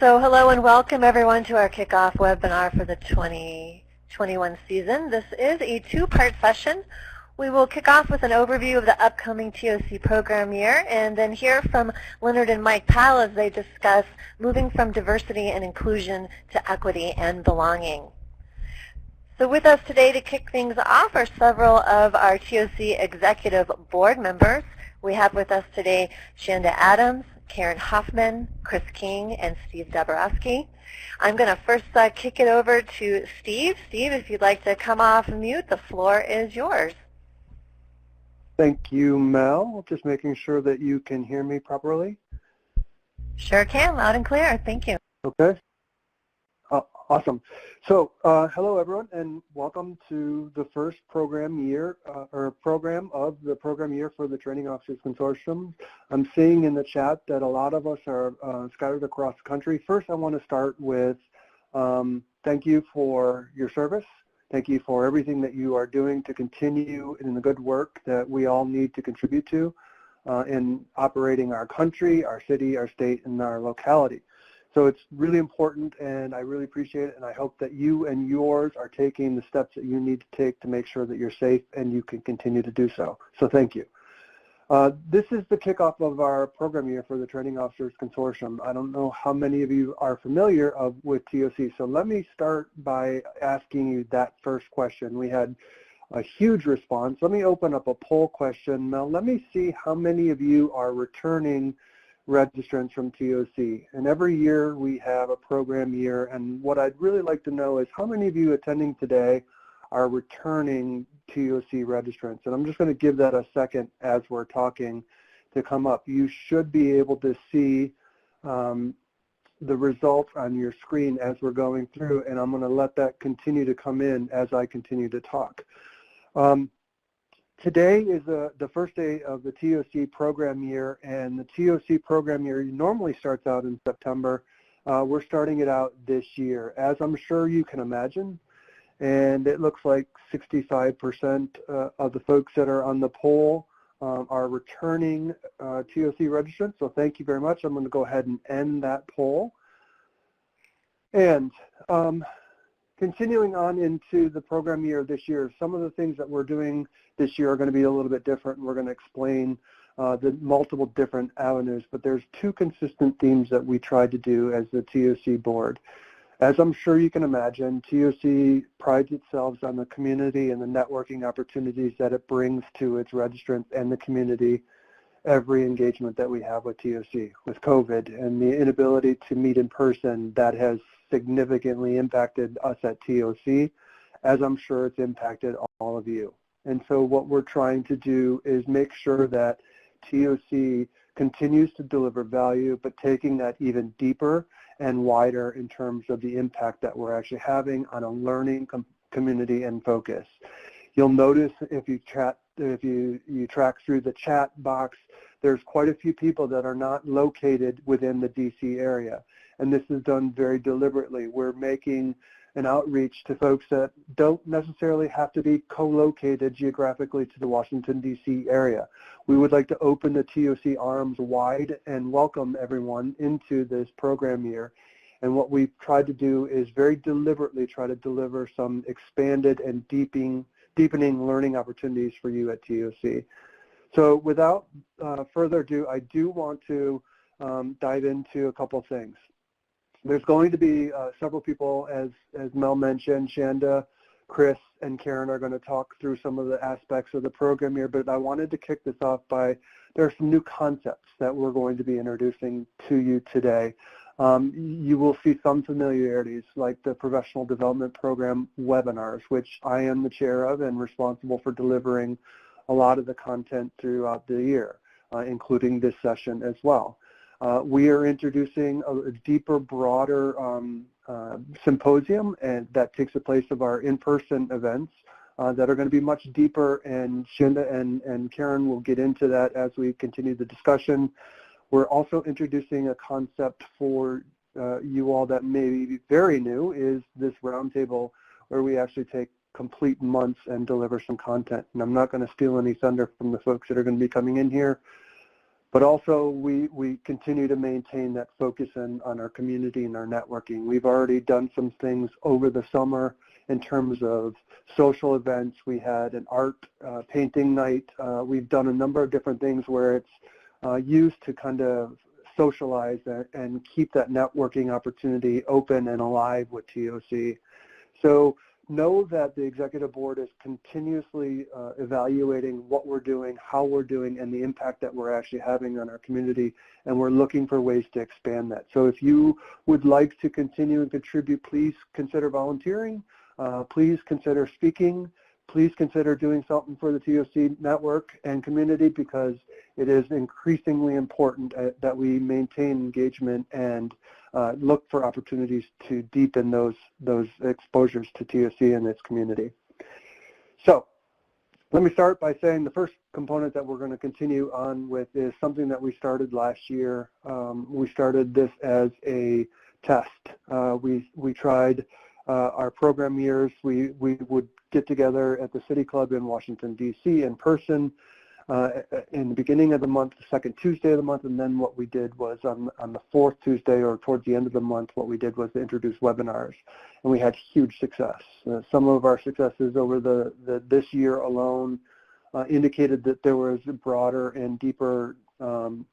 So hello and welcome everyone to our kickoff webinar for the 2021 season. This is a two-part session. We will kick off with an overview of the upcoming TOC program year and then hear from Leonard and Mike Powell as they discuss moving from diversity and inclusion to equity and belonging. So with us today to kick things off are several of our TOC Executive Board members. We have with us today Shanda Adams, Karen Hoffman, Chris King, and Steve Dabrowski. I'm going to first kick it over to Steve. Steve, if you'd like to come off mute, the floor is yours. Thank you, Mel. Just making sure that you can hear me properly. Sure can, loud and clear. Thank you. Okay. Awesome. So hello, everyone, and welcome to the first program year, program of the program year for the Training Officers Consortium. I'm seeing in the chat that a lot of us are scattered across the country. First, I want to start with thank you for your service. Thank you for everything that you are doing to continue in the good work that we all need to contribute to in operating our country, our city, our state, and our locality. So it's really important, and I really appreciate it, and I hope that you and yours are taking the steps that you need to take to make sure that you're safe and you can continue to do so. So thank you. This is the kickoff of our program year for the Training Officers Consortium. I don't know how many of you are familiar with TOC, so let me start by asking you that first question. We had a huge response. Let me open up a poll question. Now, let me see how many of you are returning registrants from TOC. And every year we have a program year, and what I'd really like to know is how many of you attending today are returning TOC registrants. And I'm just going to give that a second as we're talking to come up. You should be able to see the results on your screen as we're going through, and I'm going to let that continue to come in as I continue to talk. Today is the first day of the TOC program year, and the TOC program year normally starts out in September. We're starting it out this year, as I'm sure you can imagine, and it looks like 65% of the folks that are on the poll are returning TOC registrants, so thank you very much. I'm going to go ahead and end that poll. And continuing on into the program year this year, some of the things that we're doing this year are going to be a little bit different, and we're going to explain the multiple different avenues, but there's two consistent themes that we tried to do as the TOC board. As I'm sure you can imagine, TOC prides itself on the community and the networking opportunities that it brings to its registrants and the community every engagement that we have with TOC. With COVID and the inability to meet in person, that has significantly impacted us at TOC, as I'm sure it's impacted all of you. And so what we're trying to do is make sure that TOC continues to deliver value, but taking that even deeper and wider in terms of the impact that we're actually having on a learning community and focus. You'll notice if you track through the chat box, there's quite a few people that are not located within the DC area. And this is done very deliberately. We're making an outreach to folks that don't necessarily have to be co-located geographically to the Washington, D.C. area. We would like to open the TOC arms wide and welcome everyone into this program year. And what we've tried to do is very deliberately try to deliver some expanded and deepening learning opportunities for you at TOC. So without further ado, I do want to dive into a couple of things. There's going to be several people, as Mel mentioned. Shanda, Chris, and Karen are going to talk through some of the aspects of the program here, but I wanted to kick this off by, there are some new concepts that we're going to be introducing to you today. You will see some familiarities like the Professional Development Program webinars, which I am the chair of and responsible for delivering a lot of the content throughout the year, including this session as well. We are introducing a deeper, broader symposium, and that takes the place of our in-person events that are going to be much deeper, and Shinda and Karen will get into that as we continue the discussion. We're also introducing a concept for you all that may be very new, is this roundtable where we actually take complete months and deliver some content. And I'm not going to steal any thunder from the folks that are going to be coming in here, But also we continue to maintain that focus on our community and our networking. We've already done some things over the summer in terms of social events. We had an art painting night. We've done a number of different things where it's used to kind of socialize and keep that networking opportunity open and alive with TOC. So know that the Executive Board is continuously evaluating what we're doing, how we're doing, and the impact that we're actually having on our community, and we're looking for ways to expand that. So if you would like to continue and contribute, please consider volunteering, please consider speaking, please consider doing something for the TOC network and community, because it is increasingly important that we maintain engagement and look for opportunities to deepen those exposures to TOC and its community. So let me start by saying the first component that we're going to continue on with is something that we started last year. We started this as a test. We tried our program years. We would get together at the City Club in Washington, D.C. in person in the beginning of the month, the second Tuesday of the month, and then what we did was on the fourth Tuesday or towards the end of the month, what we did was to introduce webinars, and we had huge success. Some of our successes over this year alone indicated that there was a broader and deeper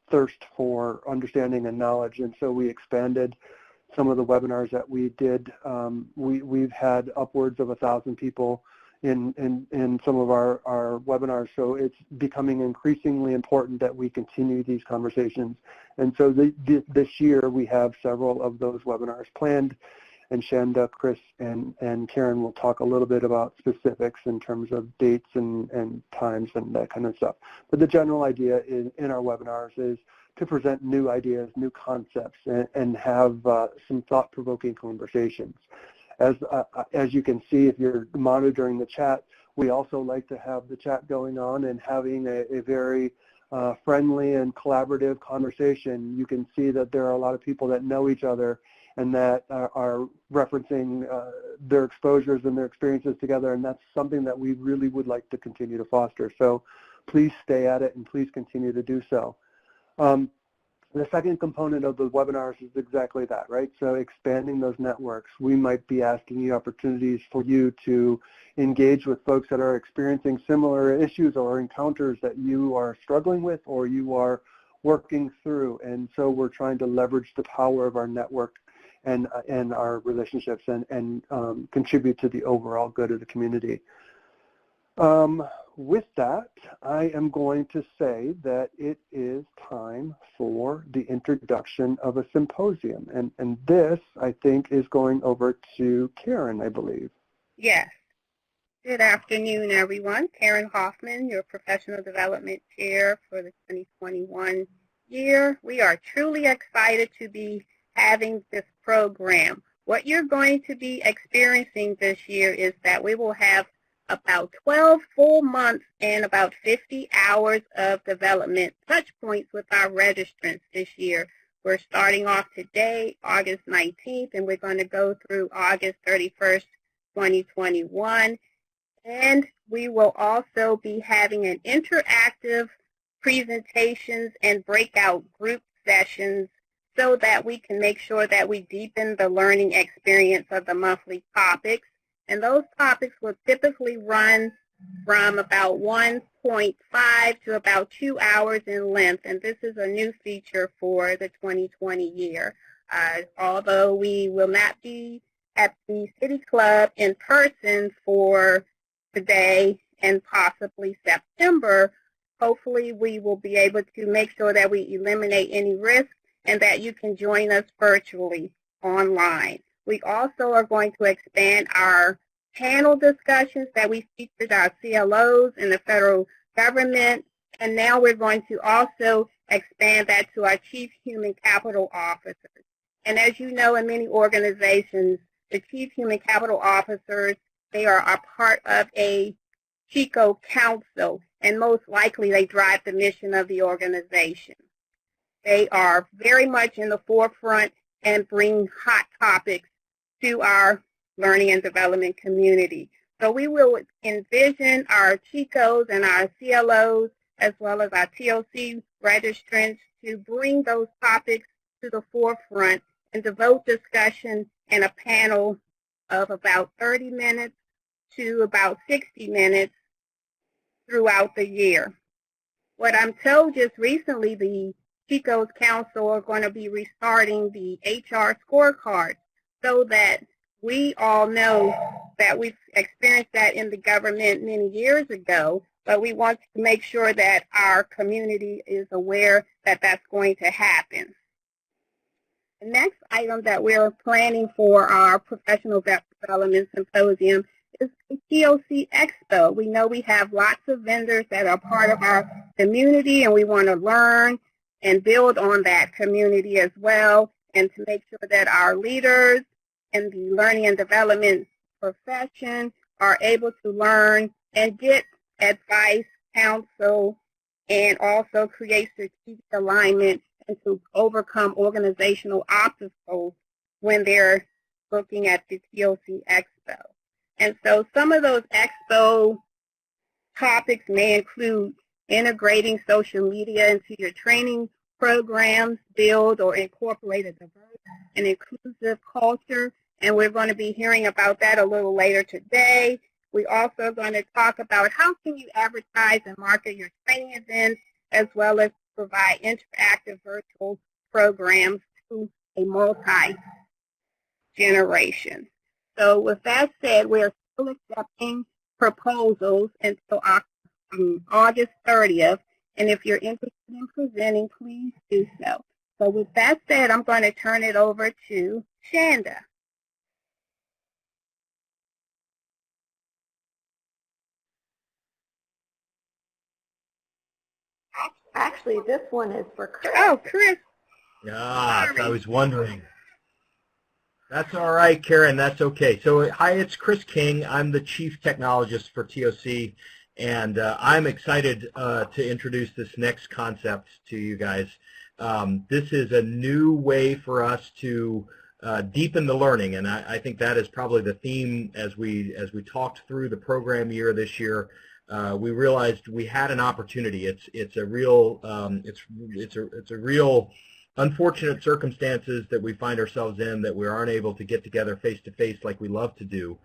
thirst for understanding and knowledge, and so we expanded some of the webinars that we did. We've had upwards of 1,000 people in some of our webinars, so it's becoming increasingly important that we continue these conversations. And so this year we have several of those webinars planned, and Shanda, Chris, and Karen will talk a little bit about specifics in terms of dates and times and that kind of stuff. But the general idea in our webinars is to present new ideas, new concepts, and have some thought-provoking conversations. As you can see, if you're monitoring the chat, we also like to have the chat going on and having a very friendly and collaborative conversation. You can see that there are a lot of people that know each other and that are referencing their exposures and their experiences together, and that's something that we really would like to continue to foster. So please stay at it and please continue to do so. The second component of the webinars is exactly that, right? So expanding those networks. We might be asking you opportunities for you to engage with folks that are experiencing similar issues or encounters that you are struggling with or you are working through. And so we're trying to leverage the power of our network and our relationships and contribute to the overall good of the community. With that, I am going to say that it is time for the introduction of a symposium. And this, I think, is going over to Karen, I believe. Yes. Good afternoon, everyone. Karen Hoffman, your Professional Development Chair for the 2021 year. We are truly excited to be having this program. What you're going to be experiencing this year is that we will have about 12 full months and about 50 hours of development touch points with our registrants this year. We're starting off today, August 19th, and we're going to go through August 31st, 2021. And we will also be having an interactive presentations and breakout group sessions so that we can make sure that we deepen the learning experience of the monthly topics. And those topics will typically run from about 1.5 to about 2 hours in length. And this is a new feature for the 2020 year. Although we will not be at the City Club in person for today and possibly September, hopefully we will be able to make sure that we eliminate any risk and that you can join us virtually online. We also are going to expand our panel discussions that we featured our CLOs in the federal government, and now we're going to also expand that to our Chief Human Capital Officers. And as you know, in many organizations, the Chief Human Capital Officers, they are a part of a CHICO council, and most likely they drive the mission of the organization. They are very much in the forefront and bring hot topics to our learning and development community. So we will envision our CHICOs and our CLOs as well as our TOC registrants to bring those topics to the forefront and devote discussion in a panel of about 30 minutes to about 60 minutes throughout the year. What I'm told just recently, the TOC Council are going to be restarting the HR scorecard so that we all know that we've experienced that in the government many years ago, but we want to make sure that our community is aware that that's going to happen. The next item that we're planning for our professional development symposium is the TOC Expo. We know we have lots of vendors that are part of our community, and we want to learn and build on that community as well, and to make sure that our leaders in the learning and development profession are able to learn and get advice, counsel, and also create strategic alignment and to overcome organizational obstacles when they're looking at the TOC Expo. And so some of those Expo topics may include integrating social media into your training programs, build or incorporate a diverse and inclusive culture, and we're going to be hearing about that a little later today. We're also going to talk about how can you advertise and market your training events, as well as provide interactive virtual programs to a multi-generation. So with that said, we're still accepting proposals until August 30th, and if you're interested in presenting, please do so. So with that said, I'm going to turn it over to Shanda. Actually, this one is for Chris. Oh, Chris. Ah, I was wondering. That's all right, Karen. That's okay. So, hi, it's Chris King. I'm the Chief Technologist for TOC, and I'm excited to introduce this next concept to you guys. This is a new way for us to deepen the learning, and I think that is probably the theme as we talked through the program year this year. We realized we had an opportunity. It's a real unfortunate circumstances that we find ourselves in, that we aren't able to get together face to face like we love to do.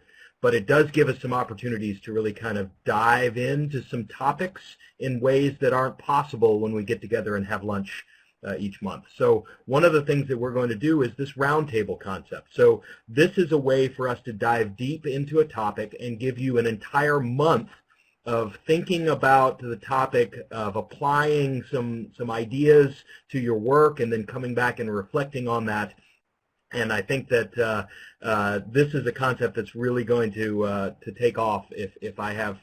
But it does give us some opportunities to really kind of dive into some topics in ways that aren't possible when we get together and have lunch each month. So one of the things that we're going to do is this roundtable concept. So this is a way for us to dive deep into a topic and give you an entire month of thinking about the topic, of applying some ideas to your work, and then coming back and reflecting on that. And I think that this is a concept that's really going to take off if my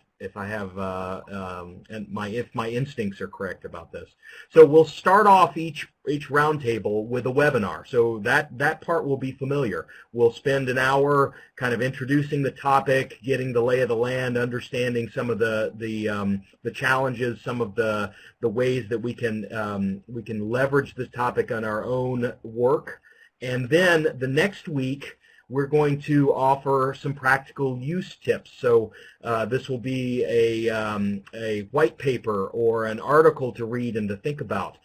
instincts are correct about this. So we'll start off each roundtable with a webinar. So that part will be familiar. We'll spend an hour kind of introducing the topic, getting the lay of the land, understanding some of the challenges, some of the ways that we can leverage this topic on our own work. And then the next week, we're going to offer some practical use tips. So this will be a white paper or an article to read and to think about.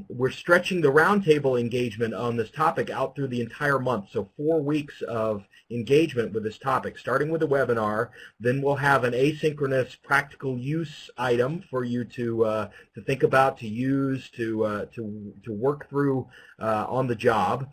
We're stretching the roundtable engagement on this topic out through the entire month. So 4 weeks of engagement with this topic, starting with a webinar. Then we'll have an asynchronous practical use item for you to think about, to use, to work through on the job.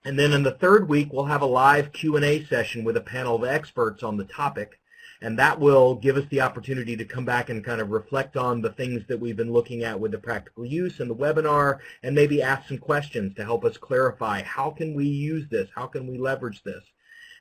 And then in the third week, we'll have a live Q&A session with a panel of experts on the topic, and that will give us the opportunity to come back and kind of reflect on the things that we've been looking at with the practical use and the webinar, and maybe ask some questions to help us clarify how can we use this, how can we leverage this.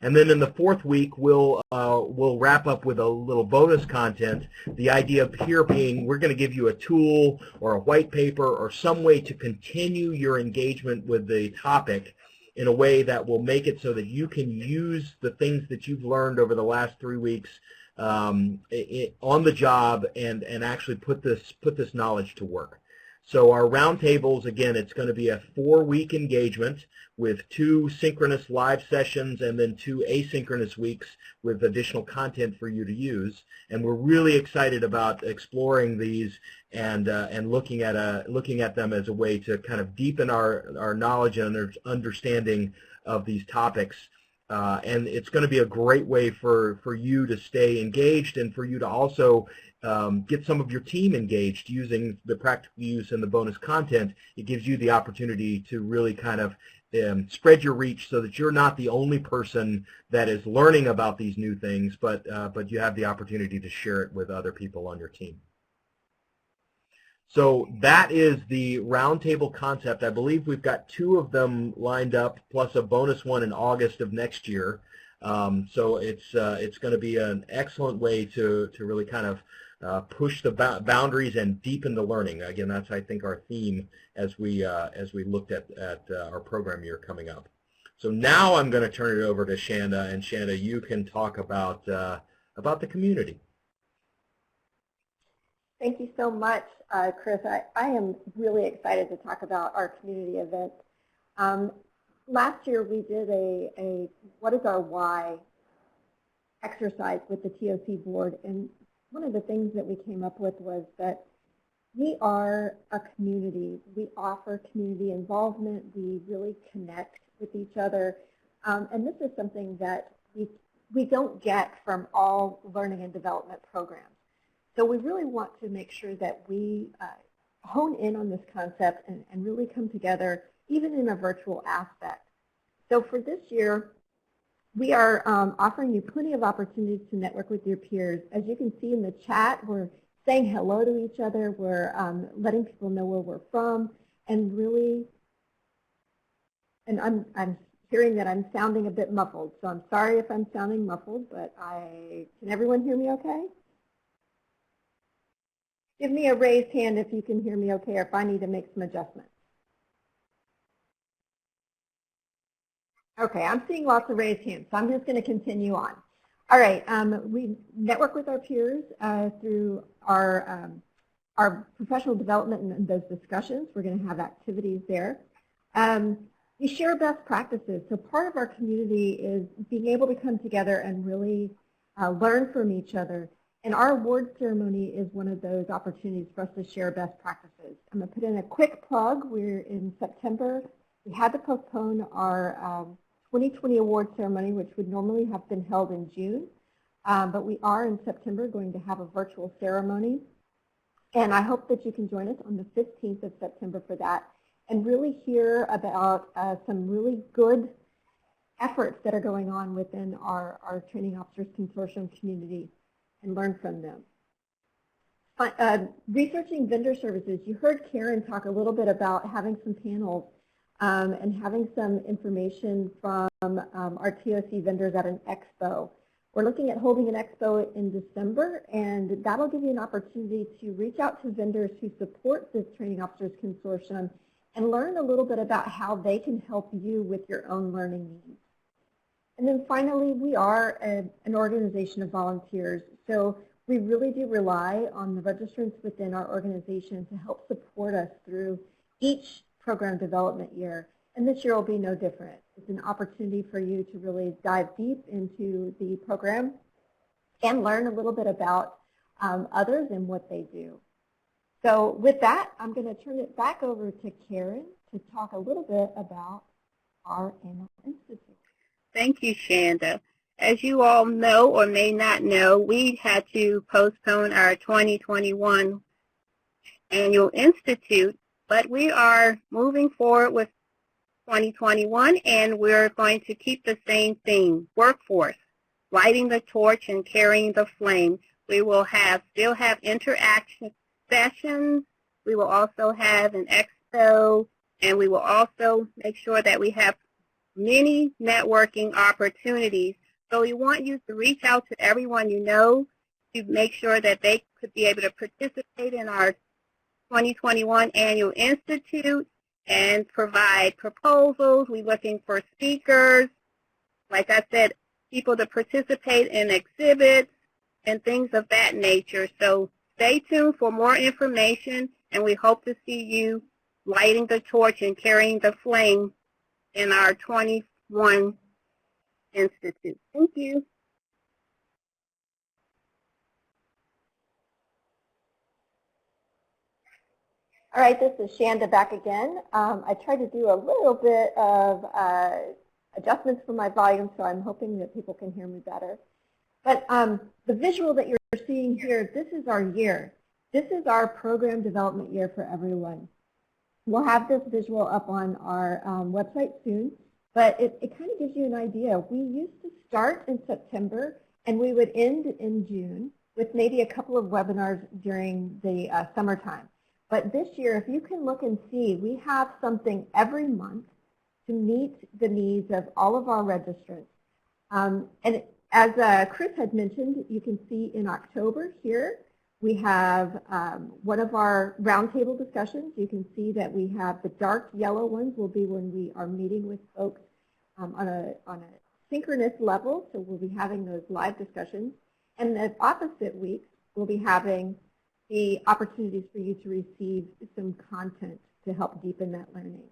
And then in the fourth week, we'll wrap up with a little bonus content. The idea of here being we're going to give you a tool or a white paper or some way to continue your engagement with the topic in a way that will make it so that you can use the things that you've learned over the last 3 weeks on the job and actually put this knowledge to work. So our roundtables, again, it's going to be a 4-week engagement with 2 synchronous live sessions and then 2 asynchronous weeks with additional content for you to use. And we're really excited about exploring these and looking at them as a way to kind of deepen our knowledge and understanding of these topics. And it's going to be a great way for you to stay engaged and for you to also get some of your team engaged using the practical use and the bonus content. It gives you the opportunity to really kind of spread your reach so that you're not the only person that is learning about these new things, but you have the opportunity to share it with other people on your team. So that is the roundtable concept. I believe we've got 2 of them lined up, plus a bonus one in August of next year. So it's going to be an excellent way to really kind of push the boundaries and deepen the learning. Again, that's, I think, our theme as we looked at our program year coming up. So now I'm going to turn it over to Shanda, and Shanda, you can talk about the community. Thank you so much, Chris. I am really excited to talk about our community event. Last year we did a what is our why exercise with the TOC board, and one of the things that we came up with was that we are a community. We offer community involvement. We really connect with each other, and this is something that we don't get from all learning and development programs. So we really want to make sure that we hone in on this concept and really come together, even in a virtual aspect. So for this year, we are offering you plenty of opportunities to network with your peers. As you can see in the chat, we're saying hello to each other. We're letting people know where we're from, and really, and I'm hearing that I'm sounding a bit muffled, so I'm sorry if I'm sounding muffled, but can everyone hear me okay? Give me a raised hand if you can hear me okay, or if I need to make some adjustments. Okay, I'm seeing lots of raised hands, so I'm just going to continue on. All right, we network with our peers through our professional development and those discussions. We're going to have activities there. We share best practices. So part of our community is being able to come together and really learn from each other. And our award ceremony is one of those opportunities for us to share best practices. I'm going to put in a quick plug. We're in September. We had to postpone our 2020 award ceremony, which would normally have been held in June. But we are in September going to have a virtual ceremony. And I hope that you can join us on the 15th of September for that and really hear about some really good efforts that are going on within our Training Officers Consortium community and learn from them. Researching vendor services. You heard Karen talk a little bit about having some panels and having some information from our TOC vendors at an expo. We're looking at holding an expo in December, and that'll give you an opportunity to reach out to vendors who support this Training Officers Consortium and learn a little bit about how they can help you with your own learning needs. And then finally, we are an organization of volunteers, so we really do rely on the registrants within our organization to help support us through each program development year, and this year will be no different. It's an opportunity for you to really dive deep into the program and learn a little bit about others and what they do. So with that, I'm going to turn it back over to Karen to talk a little bit about our annual institute. Thank you, Shanda. As you all know or may not know, we had to postpone our 2021 annual institute, but we are moving forward with 2021, and we're going to keep the same theme, workforce, lighting the torch and carrying the flame. We will still have interaction sessions. We will also have an expo, and we will also make sure that we have many networking opportunities. So we want you to reach out to everyone you know to make sure that they could be able to participate in our 2021 Annual Institute and provide proposals. We're looking for speakers, like I said, people to participate in exhibits and things of that nature. So stay tuned for more information. and we hope to see you lighting the torch and carrying the flame in our 21 Institute. Thank you. All right, this is Shanda back again. I tried to do a little bit of adjustments for my volume, so I'm hoping that people can hear me better. But the visual that you're seeing here, this is our year. This is our program development year for everyone. We'll have this visual up on our website soon, but it kind of gives you an idea. We used to start in September, and we would end in June with maybe a couple of webinars during the summertime. But this year, if you can look and see, we have something every month to meet the needs of all of our registrants. And as Chris had mentioned, you can see in October here, we have one of our roundtable discussions. You can see that we have the dark yellow ones will be when we are meeting with folks on a synchronous level, so we'll be having those live discussions. And the opposite weeks, we'll be having the opportunities for you to receive some content to help deepen that learning.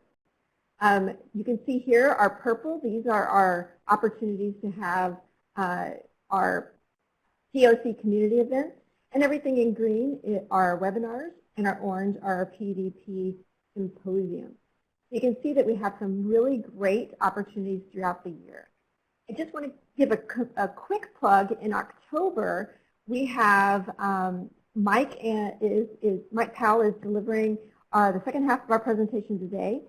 You can see here our purple, these are our opportunities to have our TOC community events, and everything in green are our webinars, and our orange are our PDP symposium. You can see that we have some really great opportunities throughout the year. I just want to give a quick plug. In October, we have Mike Powell is delivering the second half of our presentation today.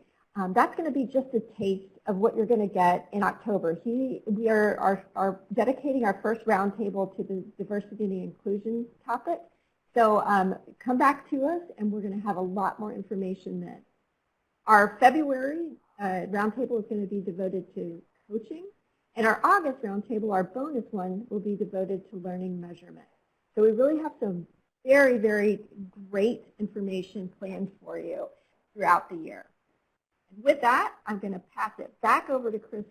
That's going to be just a taste of what you're going to get in October. We are dedicating our first roundtable to the diversity and the inclusion topic. So come back to us, and we're going to have a lot more information then. Our February roundtable is going to be devoted to coaching, and our August roundtable, our bonus one, will be devoted to learning measurement. So we really have some very, very great information planned for you throughout the year. And with that, I'm going to pass it back over to Chris.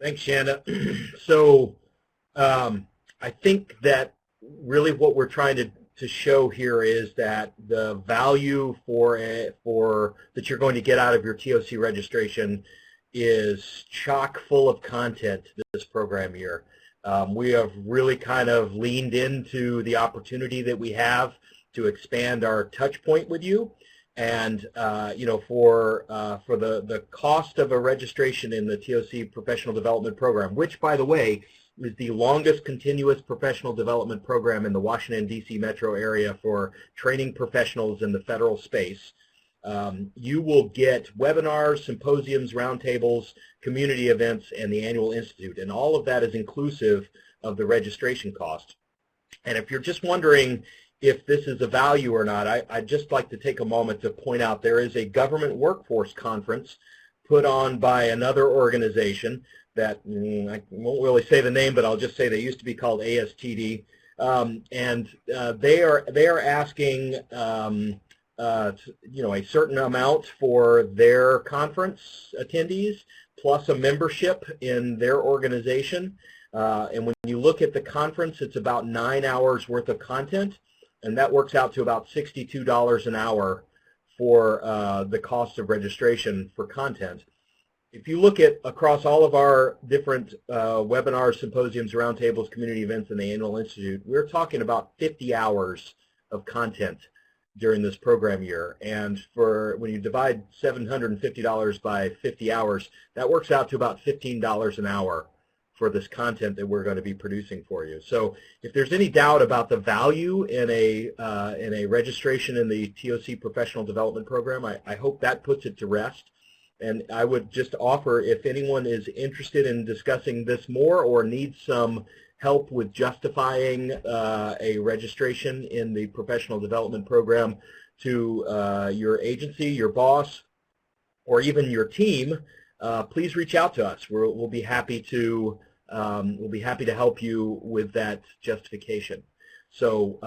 Thanks, Shanda. So I think that really what we're trying to show here is that the value that you're going to get out of your TOC registration is chock full of content this program year. We have really kind of leaned into the opportunity that we have to expand our touch point with you, and for the cost of a registration in the TOC Professional Development Program, which, by the way, is the longest continuous professional development program in the Washington, D.C. metro area for training professionals in the federal space. You will get webinars, symposiums, roundtables, community events, and the annual institute, and all of that is inclusive of the registration cost. And if you're just wondering if this is a value or not, I'd just like to take a moment to point out there is a government workforce conference put on by another organization that I won't really say the name, but I'll just say they used to be called ASTD, and they are asking a certain amount for their conference attendees plus a membership in their organization. And when you look at the conference, it's about 9 hours worth of content, and that works out to about $62 an hour for the cost of registration for content. If you look at across all of our different webinars, symposiums, roundtables, community events, and the annual institute, we're talking about 50 hours of content during this program year. And for when you divide $750 by 50 hours, that works out to about $15 an hour for this content that we're going to be producing for you. So if there's any doubt about the value in a registration in the TOC Professional Development Program, I hope that puts it to rest. And I would just offer, if anyone is interested in discussing this more or needs some help with justifying a registration in the Professional Development Program to your agency, your boss, or even your team, please reach out to us. We'll be happy to help you with that justification. So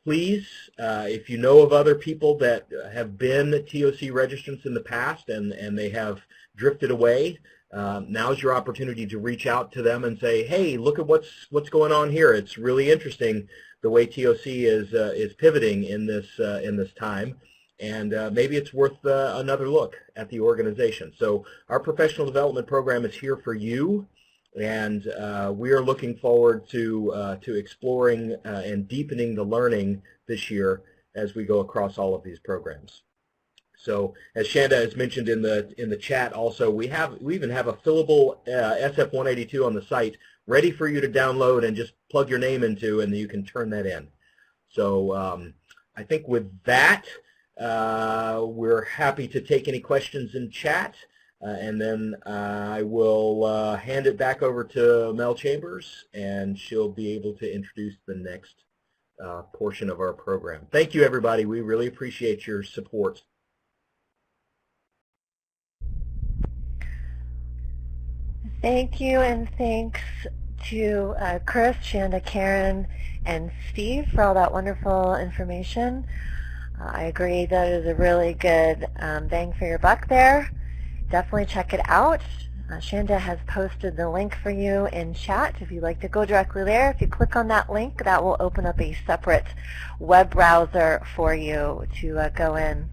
please, if you know of other people that have been TOC registrants in the past and they have drifted away, now's your opportunity to reach out to them and say, hey, look at what's going on here. It's really interesting the way TOC is pivoting in this time, and maybe it's worth another look at the organization. So our professional development program is here for you, and we are looking forward to exploring and deepening the learning this year as we go across all of these programs. So as Shanda has mentioned in the chat also, we even have a fillable SF-182 on the site ready for you to download and just plug your name into, and you can turn that in. So I think with that, we're happy to take any questions in chat, and then I will hand it back over to Mel Chambers, and she'll be able to introduce the next portion of our program. Thank you, everybody. We really appreciate your support. Thank you, and thanks to Chris, Shanda, Karen, and Steve for all that wonderful information. I agree that is a really good bang for your buck there. Definitely check it out. Shanda has posted the link for you in chat if you'd like to go directly there. If you click on that link, that will open up a separate web browser for you to go in.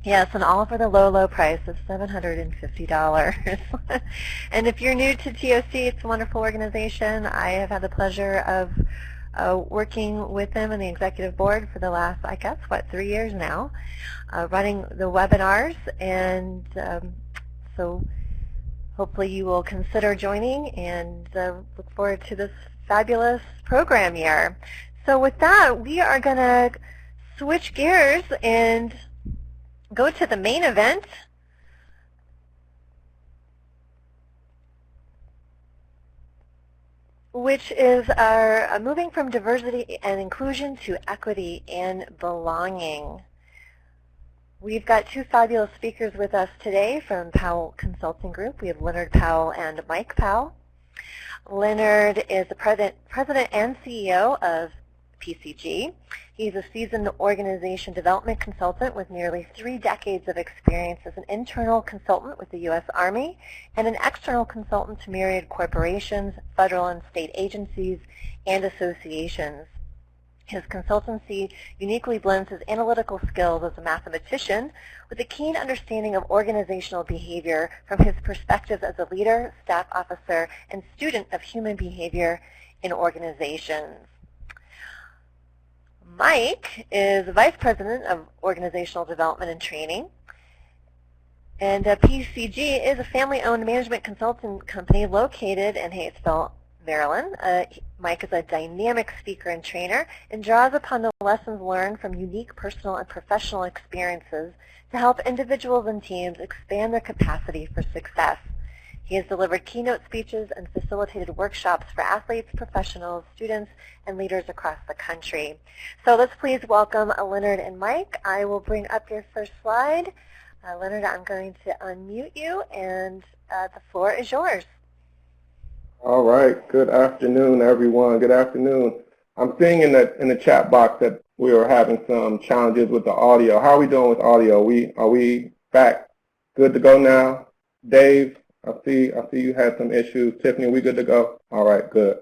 Yes, and all for the low, low price of $750. And if you're new to TOC, it's a wonderful organization. I have had the pleasure of working with them and the executive board for the last, I guess, 3 years now, running the webinars. And so hopefully you will consider joining, and look forward to this fabulous program year. So with that, we are going to switch gears and go to the main event, which is our moving from diversity and inclusion to equity and belonging. We've got two fabulous speakers with us today from Powell Consulting Group. We have Leonard Powell and Mike Powell. Leonard is the president and CEO of PCG. He's a seasoned organization development consultant with nearly 3 decades of experience as an internal consultant with the U.S. Army and an external consultant to myriad corporations, federal and state agencies, and associations. His consultancy uniquely blends his analytical skills as a mathematician with a keen understanding of organizational behavior from his perspectives as a leader, staff officer, and student of human behavior in organizations. Mike is Vice President of Organizational Development and Training, and PCG is a family-owned management consulting company located in Hayesville, Maryland. Mike is a dynamic speaker and trainer and draws upon the lessons learned from unique personal and professional experiences to help individuals and teams expand their capacity for success. He has delivered keynote speeches and facilitated workshops for athletes, professionals, students, and leaders across the country. So let's please welcome Leonard and Mike. I will bring up your first slide. Leonard, I'm going to unmute you, and the floor is yours. All right. Good afternoon, everyone. Good afternoon. I'm seeing in the chat box that we are having some challenges with the audio. How are we doing with audio? Are we back? Good to go now? Dave? I see you had some issues. Tiffany, we good to go? All right, good.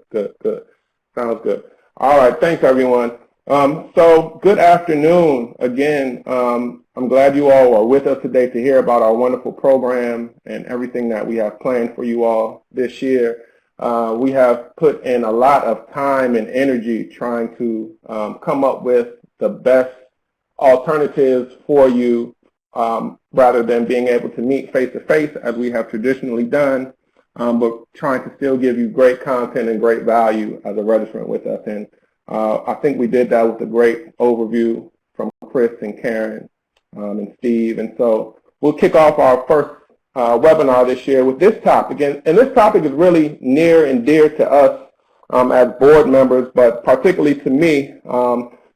Sounds good. All right, thanks everyone. So good afternoon again. I'm glad you all are with us today to hear about our wonderful program and everything that we have planned for you all this year. We have put in a lot of time and energy trying to come up with the best alternatives for you rather than being able to meet face-to-face as we have traditionally done, but trying to still give you great content and great value as a registrant with us. And I think we did that with a great overview from Chris and Karen and Steve. And so we'll kick off our first webinar this year with this topic. And this topic is really near and dear to us as board members, but particularly to me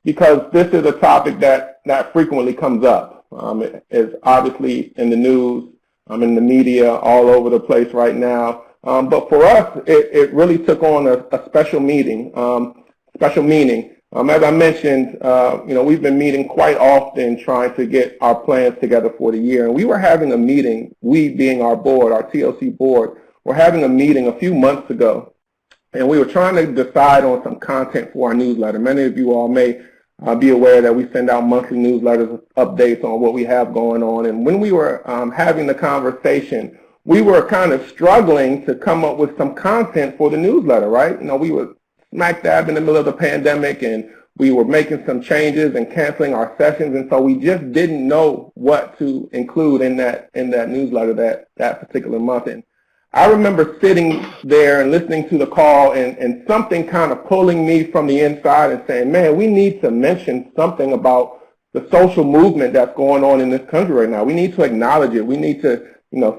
because this is a topic that frequently comes up. It is obviously in the news, in the media, all over the place right now. But for us, it really took on a special meaning As I mentioned, we've been meeting quite often trying to get our plans together for the year. And we were having a meeting, we being our board, our TOC board, were having a meeting a few months ago. And we were trying to decide on some content for our newsletter. Many of you all may be aware that we send out monthly newsletters with updates on what we have going on. And when we were having the conversation, we were kind of struggling to come up with some content for the newsletter, right? We were smack dab in the middle of the pandemic, and we were making some changes and canceling our sessions, and so we just didn't know what to include in that newsletter that particular month. And I remember sitting there and listening to the call and something kind of pulling me from the inside and saying, man, we need to mention something about the social movement that's going on in this country right now. We need to acknowledge it. We need to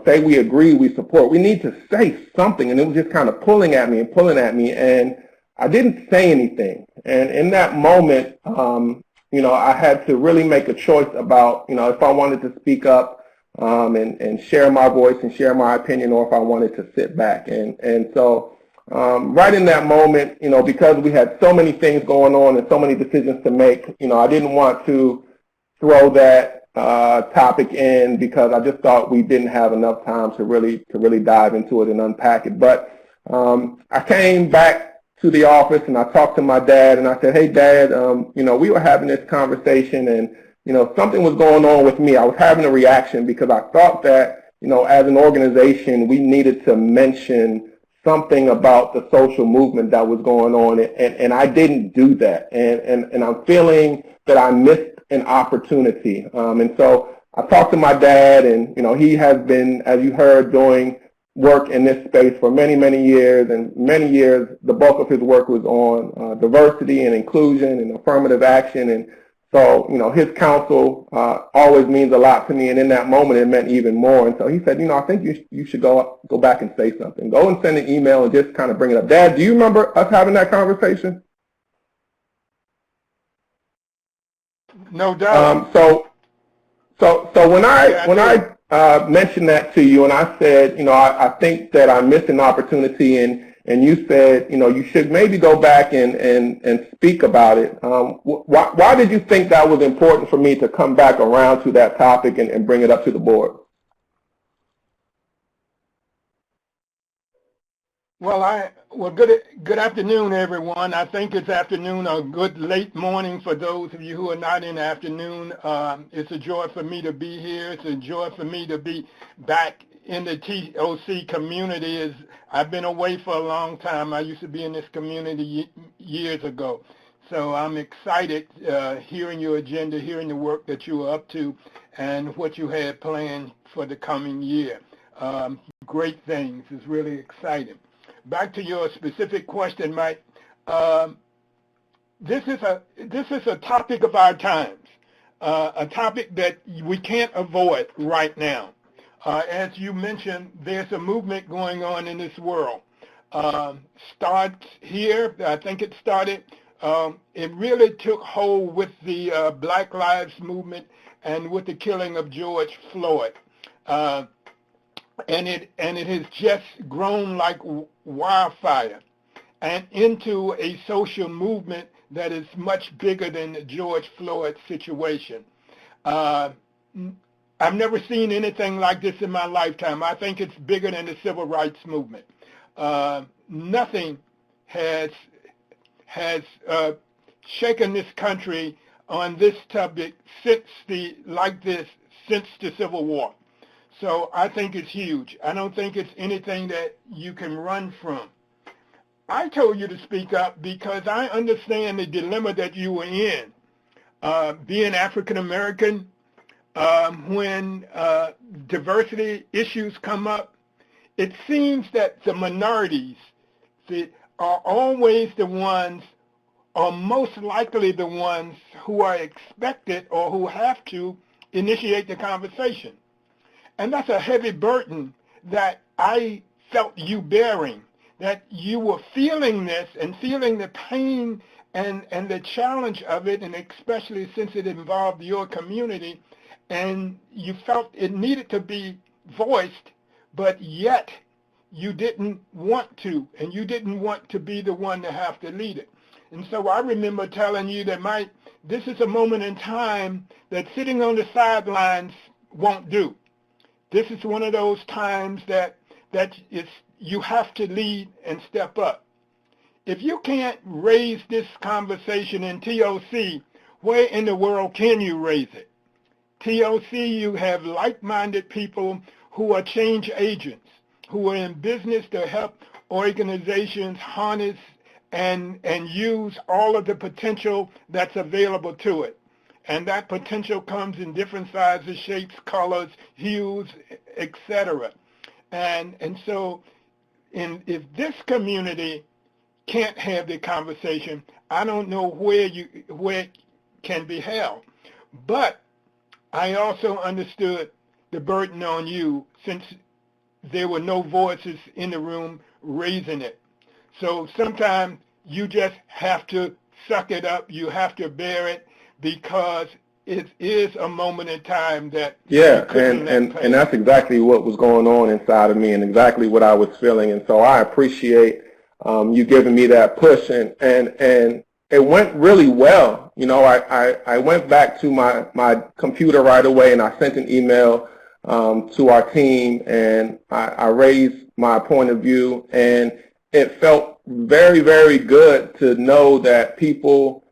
say we agree, we support. We need to say something. And it was just kind of pulling at me, and I didn't say anything. And in that moment, I had to really make a choice about, if I wanted to speak up and share my voice and share my opinion, or if I wanted to sit back. And so right in that moment, because we had so many things going on and so many decisions to make, I didn't want to throw that topic in because I just thought we didn't have enough time to really dive into it and unpack it. But I came back to the office and I talked to my dad and I said, hey Dad, we were having this conversation and something was going on with me. I was having a reaction because I thought that as an organization we needed to mention something about the social movement that was going on, and I didn't do that, and I'm feeling that I missed an opportunity. And so I talked to my dad, and he has been, as you heard, doing work in this space for many, many years, and many years the bulk of his work was on diversity and inclusion and affirmative action. And so, his counsel always means a lot to me, and in that moment it meant even more. And so he said, I think you should go back and say something. Go and send an email and just kind of bring it up. Dad, do you remember us having that conversation? No doubt. So when I mentioned that to you, and I said, I think that I missed an opportunity, and you said, you should maybe go back and speak about it. Why did you think that was important for me to come back around to that topic and bring it up to the board? Well, good afternoon, everyone. I think it's afternoon or good late morning for those of you who are not in the afternoon. It's a joy for me to be here. It's a joy for me to be back in the TOC community. I've been away for a long time. I used to be in this community years ago. So I'm excited hearing your agenda, hearing the work that you are up to, and what you had planned for the coming year. Great things. It's really exciting. Back to your specific question, Mike. This is a topic of our times, a topic that we can't avoid right now. As you mentioned, there's a movement going on in this world. Starts here. I think it started. It really took hold with the Black Lives Movement and with the killing of George Floyd. And it has just grown like wildfire and into a social movement that is much bigger than the George Floyd situation. I've never seen anything like this in my lifetime. I think it's bigger than the civil rights movement. Nothing has shaken this country on this topic since the Civil War. So I think it's huge. I don't think it's anything that you can run from. I told you to speak up because I understand the dilemma that you were in. Being African American, when diversity issues come up, it seems that the minorities are always the ones, or most likely the ones, who are expected or who have to initiate the conversation. And that's a heavy burden that I felt you bearing, that you were feeling this and feeling the pain and the challenge of it, and especially since it involved your community, and you felt it needed to be voiced, but yet you didn't want to, and you didn't want to be the one to have to lead it. And so I remember telling you that, Mike, this is a moment in time that sitting on the sidelines won't do. This is one of those times that you have to lead and step up. If you can't raise this conversation in TOC, where in the world can you raise it? TOC, you have like-minded people who are change agents, who are in business to help organizations harness and use all of the potential that's available to it. And that potential comes in different sizes, shapes, colors, hues, etc. And so if this community can't have the conversation, I don't know where it can be held. But I also understood the burden on you since there were no voices in the room raising it. So sometimes you just have to suck it up. You have to bear it because it is a moment in time that and that's exactly what was going on inside of me and exactly what I was feeling. And so I appreciate you giving me that push, and it went really well. You know, I went back to my computer right away and I sent an email to our team, and I raised my point of view, and it felt very, very good to know that people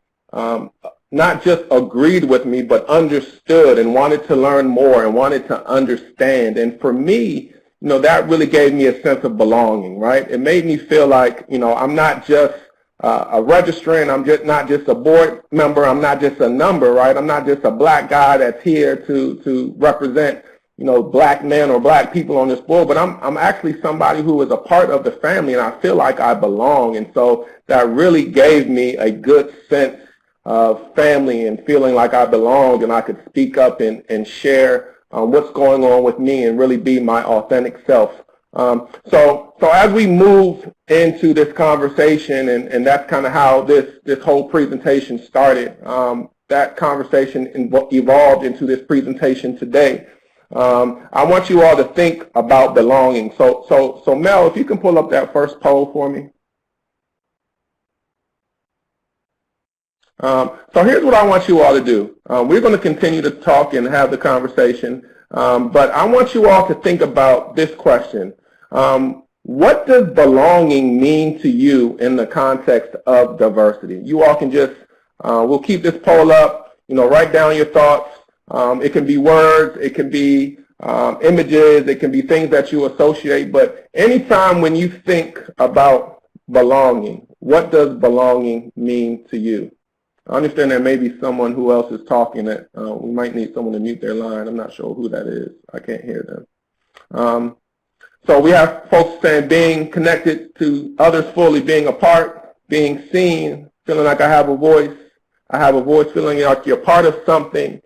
not just agreed with me, but understood and wanted to learn more and wanted to understand. And for me, you know, that really gave me a sense of belonging, right? It made me feel like, you know, I'm not just a registrant, I'm just not just a board member, I'm not just a number, right? I'm not just a black guy that's here to represent, you know, black men or black people on this board, but I'm actually somebody who is a part of the family, and I feel like I belong. And so that really gave me a good sense of family and feeling like I belonged and I could speak up and share what's going on with me and really be my authentic self. So as we move into this conversation, and that's kind of how this whole presentation started, that conversation evolved into this presentation today. I want you all to think about belonging. So Mel, if you can pull up that first poll for me. So here's what I want you all to do. We're going to continue to talk and have the conversation, but I want you all to think about this question. What does belonging mean to you in the context of diversity? You all can just, we'll keep this poll up, you know, write down your thoughts. It can be words, it can be images, it can be things that you associate, but anytime when you think about belonging, what does belonging mean to you? I understand there may be someone who else is talking that we might need someone to mute their line. I'm not sure who that is. I can't hear them. So we have folks saying being connected to others fully, being a part, being seen, feeling like I have a voice, feeling like you're part of something,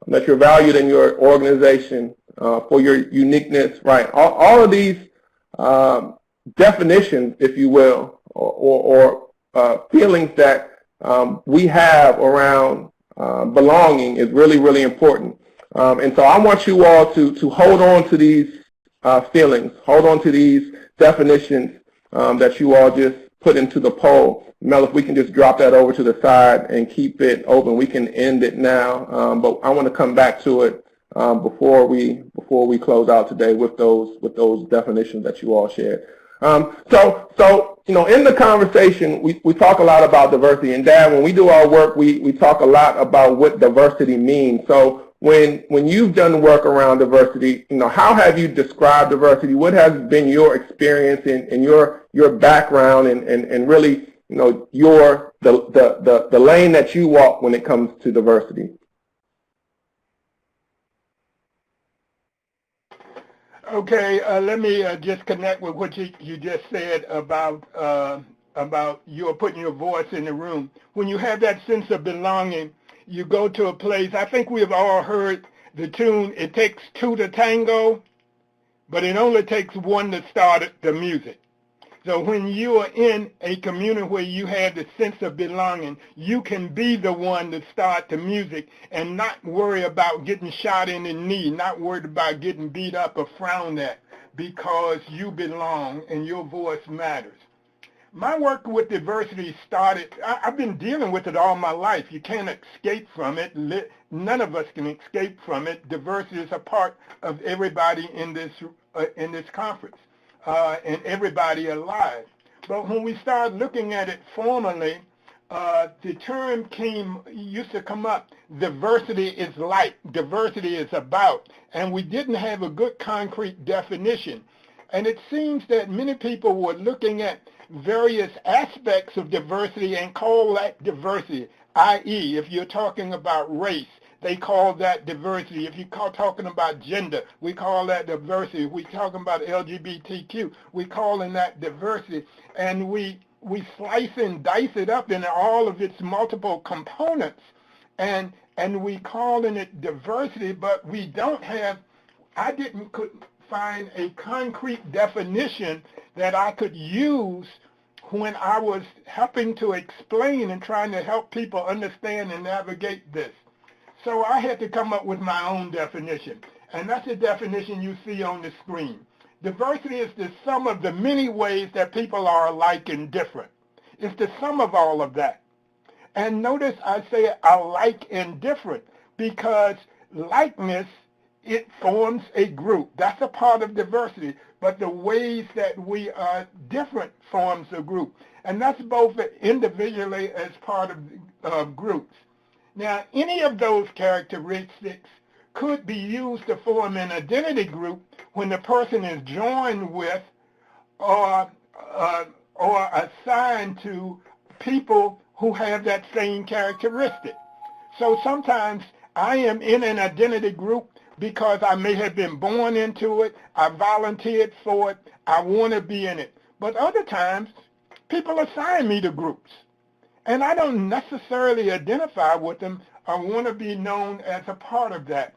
that you're valued in your organization for your uniqueness, right? All of these definitions, if you will, or feelings that we have around belonging is really, really important. And so I want you all to hold on to these feelings, hold on to these definitions that you all just put into the poll. Mel, if we can just drop that over to the side and keep it open, we can end it now. But I want to come back to it before we close out today with those definitions that you all shared. So you know, in the conversation, we talk a lot about diversity. And Dad, when we do our work, we talk a lot about what diversity means. So when you've done work around diversity, you know, how have you described diversity? What has been your experience and your background and really, you know, the lane that you walk when it comes to diversity? Okay, let me just connect with what you just said about you're putting your voice in the room. When you have that sense of belonging, you go to a place. I think we have all heard the tune, "It takes two to tango," but it only takes one to start the music. So when you are in a community where you have the sense of belonging, you can be the one to start the music and not worry about getting shot in the knee, not worried about getting beat up or frowned at, because you belong and your voice matters. My work with diversity started, I've been dealing with it all my life. You can't escape from it. None of us can escape from it. Diversity is a part of everybody in this conference and everybody alive. But when we started looking at it formally, the term used to come up, diversity is like, diversity is about, and we didn't have a good concrete definition. And it seems that many people were looking at various aspects of diversity and call that diversity, i.e., if you're talking about race, they call that diversity. If you're talking about gender, we call that diversity. If we're talking about LGBTQ, we're calling that diversity. And we slice and dice it up in all of its multiple components, and we calling it diversity, but we don't have, couldn't find a concrete definition that I could use when I was helping to explain and trying to help people understand and navigate this. So I had to come up with my own definition, and that's the definition you see on the screen. Diversity is the sum of the many ways that people are alike and different. It's the sum of all of that. And notice I say alike and different because likeness, it forms a group. That's a part of diversity. But the ways that we are different forms a group. And that's both individually as part of groups. Now, any of those characteristics could be used to form an identity group when the person is joined with or assigned to people who have that same characteristic. So sometimes I am in an identity group because I may have been born into it, I volunteered for it, I want to be in it. But other times, people assign me to groups, and I don't necessarily identify with them or want to be known as a part of that.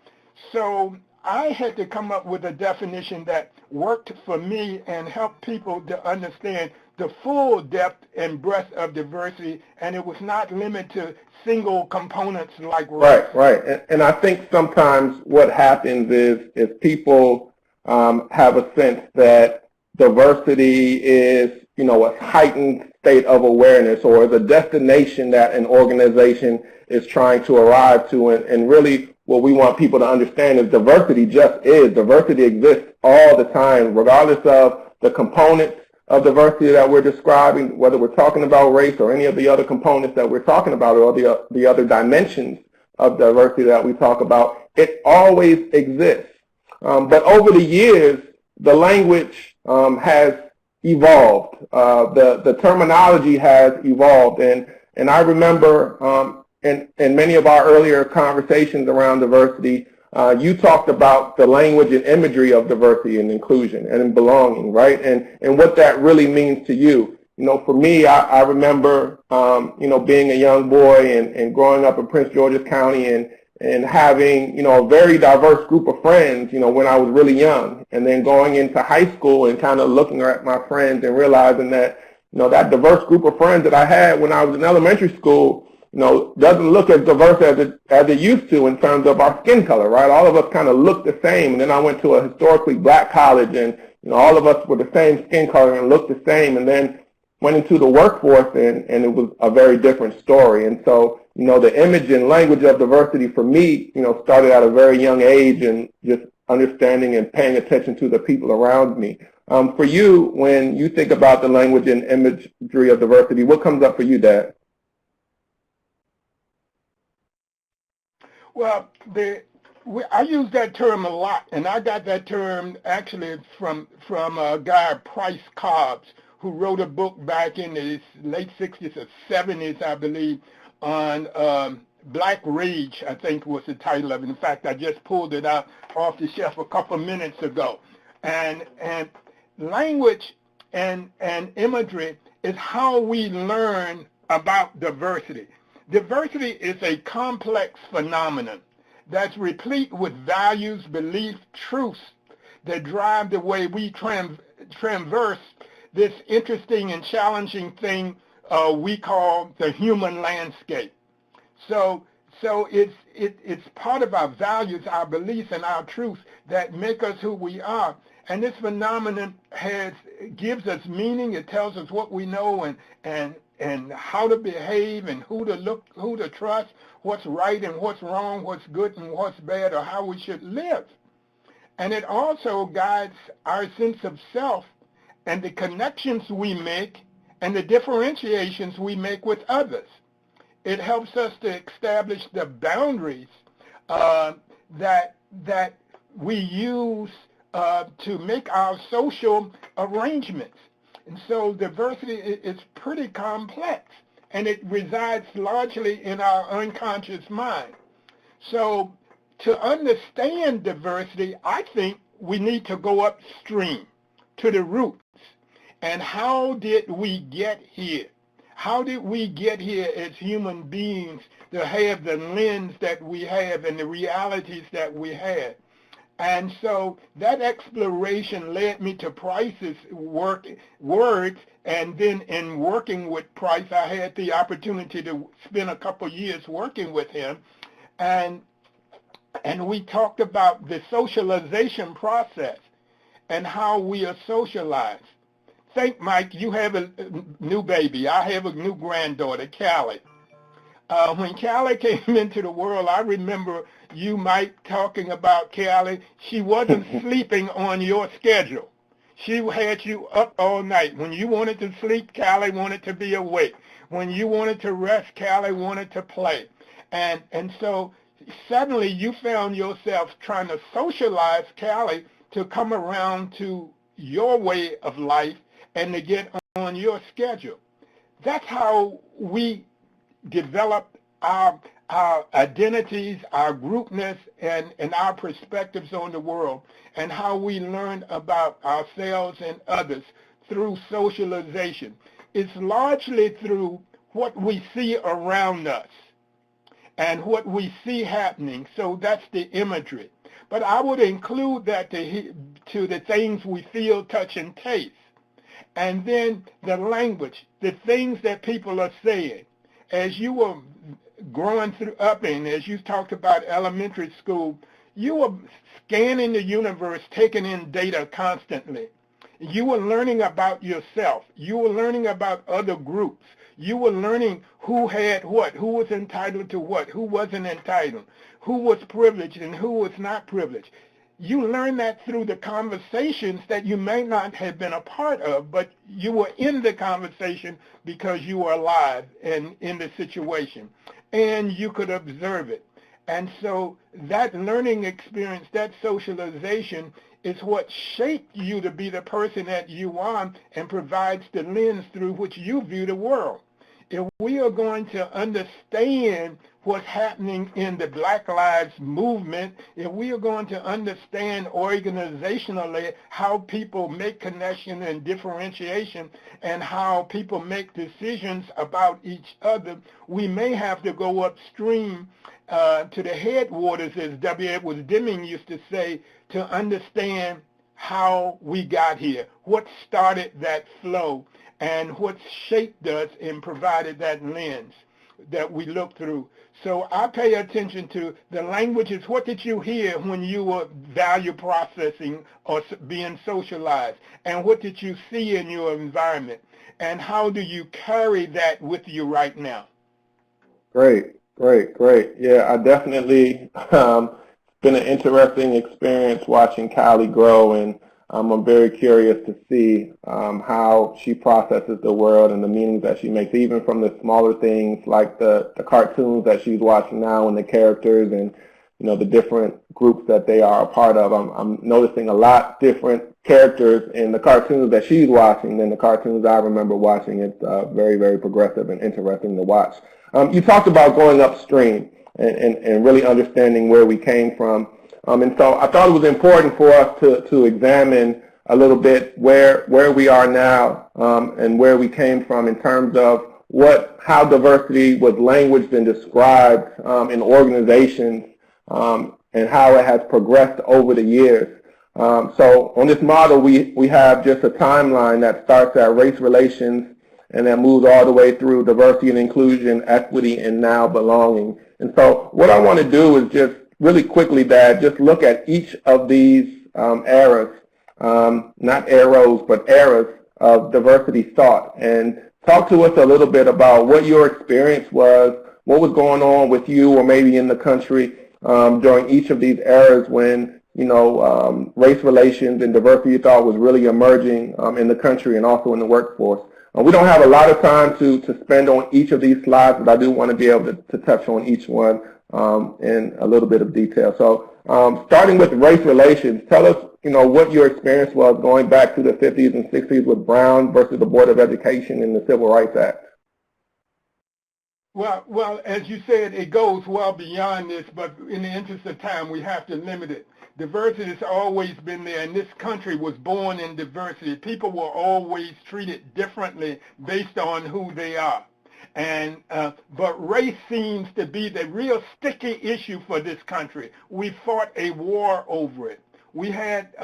So I had to come up with a definition that worked for me and helped people to understand the full depth and breadth of diversity, and it was not limited to single components like race. Right. And I think sometimes what happens is people have a sense that diversity is, a heightened state of awareness or is a destination that an organization is trying to arrive to. And really what we want people to understand is diversity just is. Diversity exists all the time, regardless of the components of diversity that we're describing, whether we're talking about race or any of the other components that we're talking about or the other dimensions of diversity that we talk about. It always exists. But over the years, the language has evolved. The terminology has evolved. And I remember in many of our earlier conversations around diversity, you talked about the language and imagery of diversity and inclusion and belonging, right? And what that really means to you. For me, I remember, being a young boy and growing up in Prince George's County and having, a very diverse group of friends, when I was really young. And then going into high school and kind of looking at my friends and realizing that, that diverse group of friends that I had when I was in elementary school, doesn't look as diverse as it used to in terms of our skin color, right? All of us kind of look the same. And then I went to a historically black college and, all of us were the same skin color and looked the same. And then went into the workforce and it was a very different story. And so, the image and language of diversity for me, started at a very young age and just understanding and paying attention to the people around me. For you, when you think about the language and imagery of diversity, what comes up for you, Dad? Well, I use that term a lot, and I got that term actually from a guy, Price Cobbs, who wrote a book back in the late 60s or 70s, I believe, on Black Rage, I think was the title of it. In fact, I just pulled it out off the shelf a couple minutes ago. And language and imagery is how we learn about diversity. Diversity is a complex phenomenon that's replete with values, beliefs, truths that drive the way we traverse this interesting and challenging thing we call the human landscape. So So it's part of our values, our beliefs, and our truths that make us who we are. And this phenomenon gives us meaning. It tells us what we know and how to behave and who to trust, what's right and what's wrong, what's good and what's bad, or how we should live. And it also guides our sense of self and the connections we make and the differentiations we make with others. It helps us to establish the boundaries that we use to make our social arrangements. And so diversity is pretty complex, and it resides largely in our unconscious mind. So to understand diversity, I think we need to go upstream to the roots. And how did we get here? How did we get here as human beings to have the lens that we have and the realities that we have? And so that exploration led me to Price's words, and then in working with Price, I had the opportunity to spend a couple years working with him, and we talked about the socialization process and how we are socialized. Think, Mike, you have a new baby. I have a new granddaughter, Callie. When Callie came into the world, I remember you, Mike, talking about Callie. She wasn't sleeping on your schedule. She had you up all night. When you wanted to sleep, Callie wanted to be awake. When you wanted to rest, Callie wanted to play. And so suddenly you found yourself trying to socialize Callie to come around to your way of life and to get on your schedule. That's how we developed our identities, our groupness, and our perspectives on the world, and how we learn about ourselves and others through socialization. It's largely through what we see around us and what we see happening. So that's the imagery. But I would include that to the things we feel, touch, and taste. And then the language, the things that people are saying. As you were growing up and as you talked about elementary school, you were scanning the universe, taking in data constantly. You were learning about yourself. You were learning about other groups. You were learning who had what, who was entitled to what, who wasn't entitled, who was privileged and who was not privileged. You learn that through the conversations that you may not have been a part of, but you were in the conversation because you were alive and in the situation, and you could observe it. And so that learning experience, that socialization, is what shaped you to be the person that you are and provides the lens through which you view the world. If we are going to understand what's happening in the Black Lives Movement, if we are going to understand organizationally how people make connection and differentiation and how people make decisions about each other, we may have to go upstream to the headwaters, as W. Edwards Deming used to say, to understand how we got here, what started that flow, and what shaped us and provided that lens that we look through. So I pay attention to the languages. What did you hear when you were value processing or being socialized? And what did you see in your environment? And how do you carry that with you right now? Great. Yeah, I definitely, it's been an interesting experience watching Callie grow, and I'm very curious to see how she processes the world and the meanings that she makes, even from the smaller things like the cartoons that she's watching now and the characters and, you know, the different groups that they are a part of. I'm noticing a lot different characters in the cartoons that she's watching than the cartoons I remember watching. It's very, very progressive and interesting to watch. You talked about going upstream and really understanding where we came from. And so I thought it was important for us to examine a little bit where we are now and where we came from in terms of how diversity was languaged and described in organizations and how it has progressed over the years. So on this model, we have just a timeline that starts at race relations and then moves all the way through diversity and inclusion, equity, and now belonging. And so what I want to do is just really quickly, Dad, just look at each of these eras, not arrows, but eras of diversity thought, and talk to us a little bit about what your experience was, what was going on with you or maybe in the country during each of these eras when, race relations and diversity thought was really emerging in the country and also in the workforce. We don't have a lot of time to spend on each of these slides, but I do want to be able to touch on each one in a little bit of detail. So starting with race relations, tell us, what your experience was going back to the 50s and 60s with Brown versus the Board of Education and the Civil Rights Act. Well, as you said, it goes well beyond this, but in the interest of time, we have to limit it. Diversity has always been there, and this country was born in diversity. People were always treated differently based on who they are. And but race seems to be the real sticky issue for this country. We fought a war over it. We had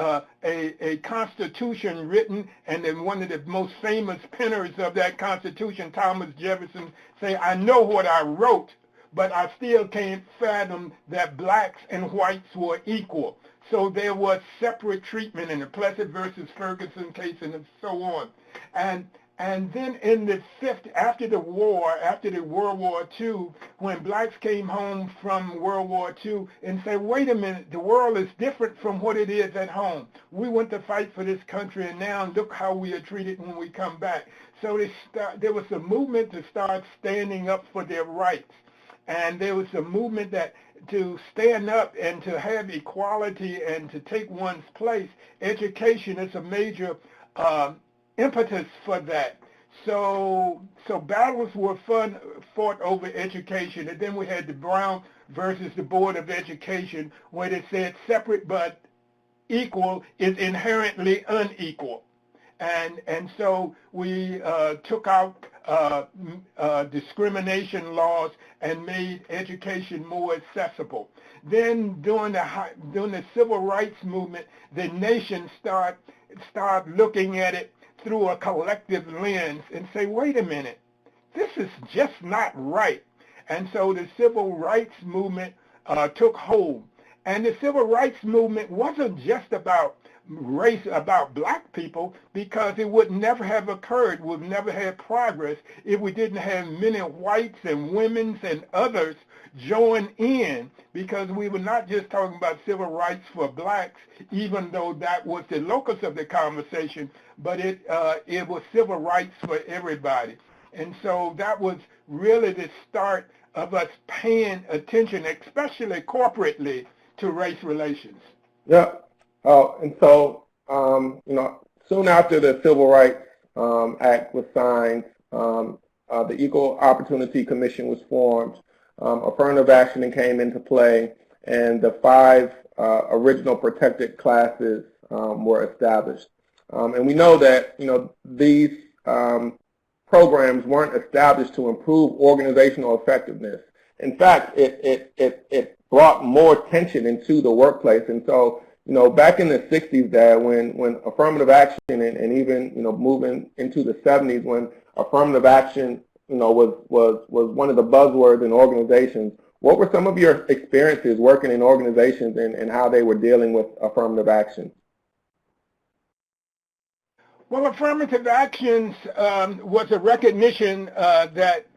a constitution written, and then one of the most famous penners of that constitution, Thomas Jefferson, say, "I know what I wrote, but I still can't fathom that blacks and whites were equal." So there was separate treatment in the Plessy versus Ferguson case and so on. And then in the after the World War II, when blacks came home from World War II and said, wait a minute, the world is different from what it is at home. We went to fight for this country, and now look how we are treated when we come back. So there was a movement to start standing up for their rights. And there was a movement to stand up and to have equality and to take one's place. Education is a major impetus for that. So battles were fought over education, and then we had the Brown versus the Board of Education, where they said separate but equal is inherently unequal, and so we took out discrimination laws and made education more accessible. Then during the civil rights movement, the nation start looking at it through a collective lens and say, wait a minute, this is just not right. And so the civil rights movement took hold. And the civil rights movement wasn't just about race, about black people, because it would never have occurred, would never have progress if we didn't have many whites and women's and others join in, because we were not just talking about civil rights for blacks, even though that was the locus of the conversation, but it was civil rights for everybody. And so that was really the start of us paying attention, especially corporately, to race relations. Yeah. And so, soon after the Civil Rights Act was signed, the Equal Opportunity Commission was formed, affirmative action came into play, and the 5 original protected classes were established. And we know that, these programs weren't established to improve organizational effectiveness. In fact, it brought more tension into the workplace. And so, back in the 60s, when affirmative action and even, moving into the 70s, when affirmative action, was one of the buzzwords in organizations, what were some of your experiences working in organizations and how they were dealing with affirmative action? Well, affirmative actions was a recognition that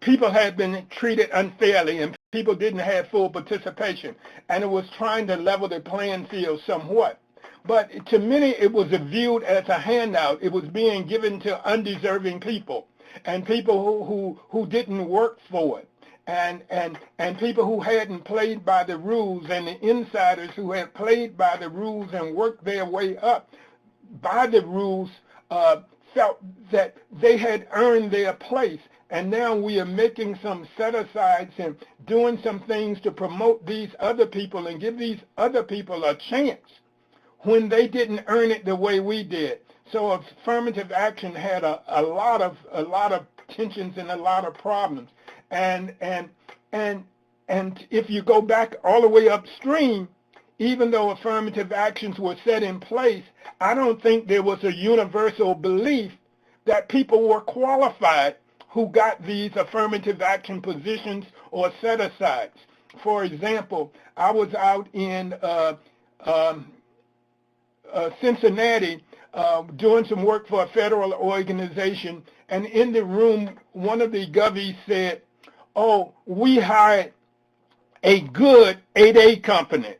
people had been treated unfairly and people didn't have full participation, and it was trying to level the playing field somewhat. But to many, it was viewed as a handout. It was being given to undeserving people and people who didn't work for it, and people who hadn't played by the rules, and the insiders who had played by the rules and worked their way up by the rules felt that they had earned their place. And now we are making some set-asides and doing some things to promote these other people and give these other people a chance when they didn't earn it the way we did. So affirmative action had a lot of tensions and a lot of problems. And if you go back all the way upstream, even though affirmative actions were set in place, I don't think there was a universal belief that people were qualified who got these affirmative action positions or set-asides. For example, I was out in Cincinnati doing some work for a federal organization, and in the room, one of the govies said, "Oh, we hired a good 8A company."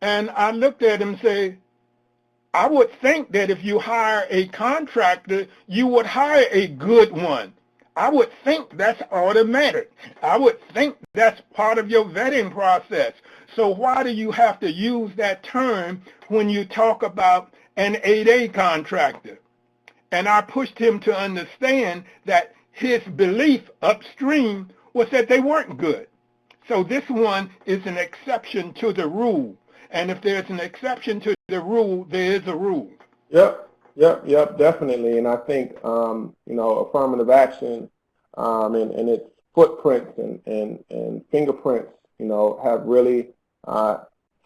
And I looked at him and said, I would think that if you hire a contractor, you would hire a good one. I would think that's automatic. I would think that's part of your vetting process. So why do you have to use that term when you talk about an 8A contractor? And I pushed him to understand that his belief upstream was that they weren't good. So this one is an exception to the rule. And if there's an exception to the rule, there is a rule. Yep, definitely. And I think, affirmative action and its footprints and fingerprints, have really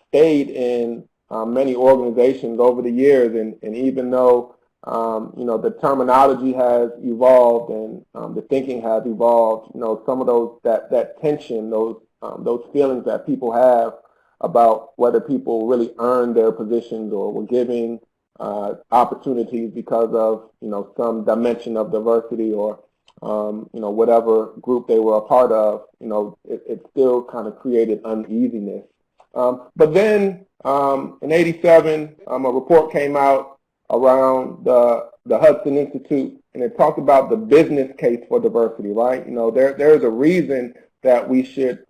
stayed in many organizations over the years. And even though, the terminology has evolved and the thinking has evolved, some of those, that tension, those feelings that people have about whether people really earned their positions or were given opportunities because of, some dimension of diversity or, whatever group they were a part of, it still kind of created uneasiness. But then in '87, a report came out around the Hudson Institute, and it talked about the business case for diversity, right? There's a reason that we should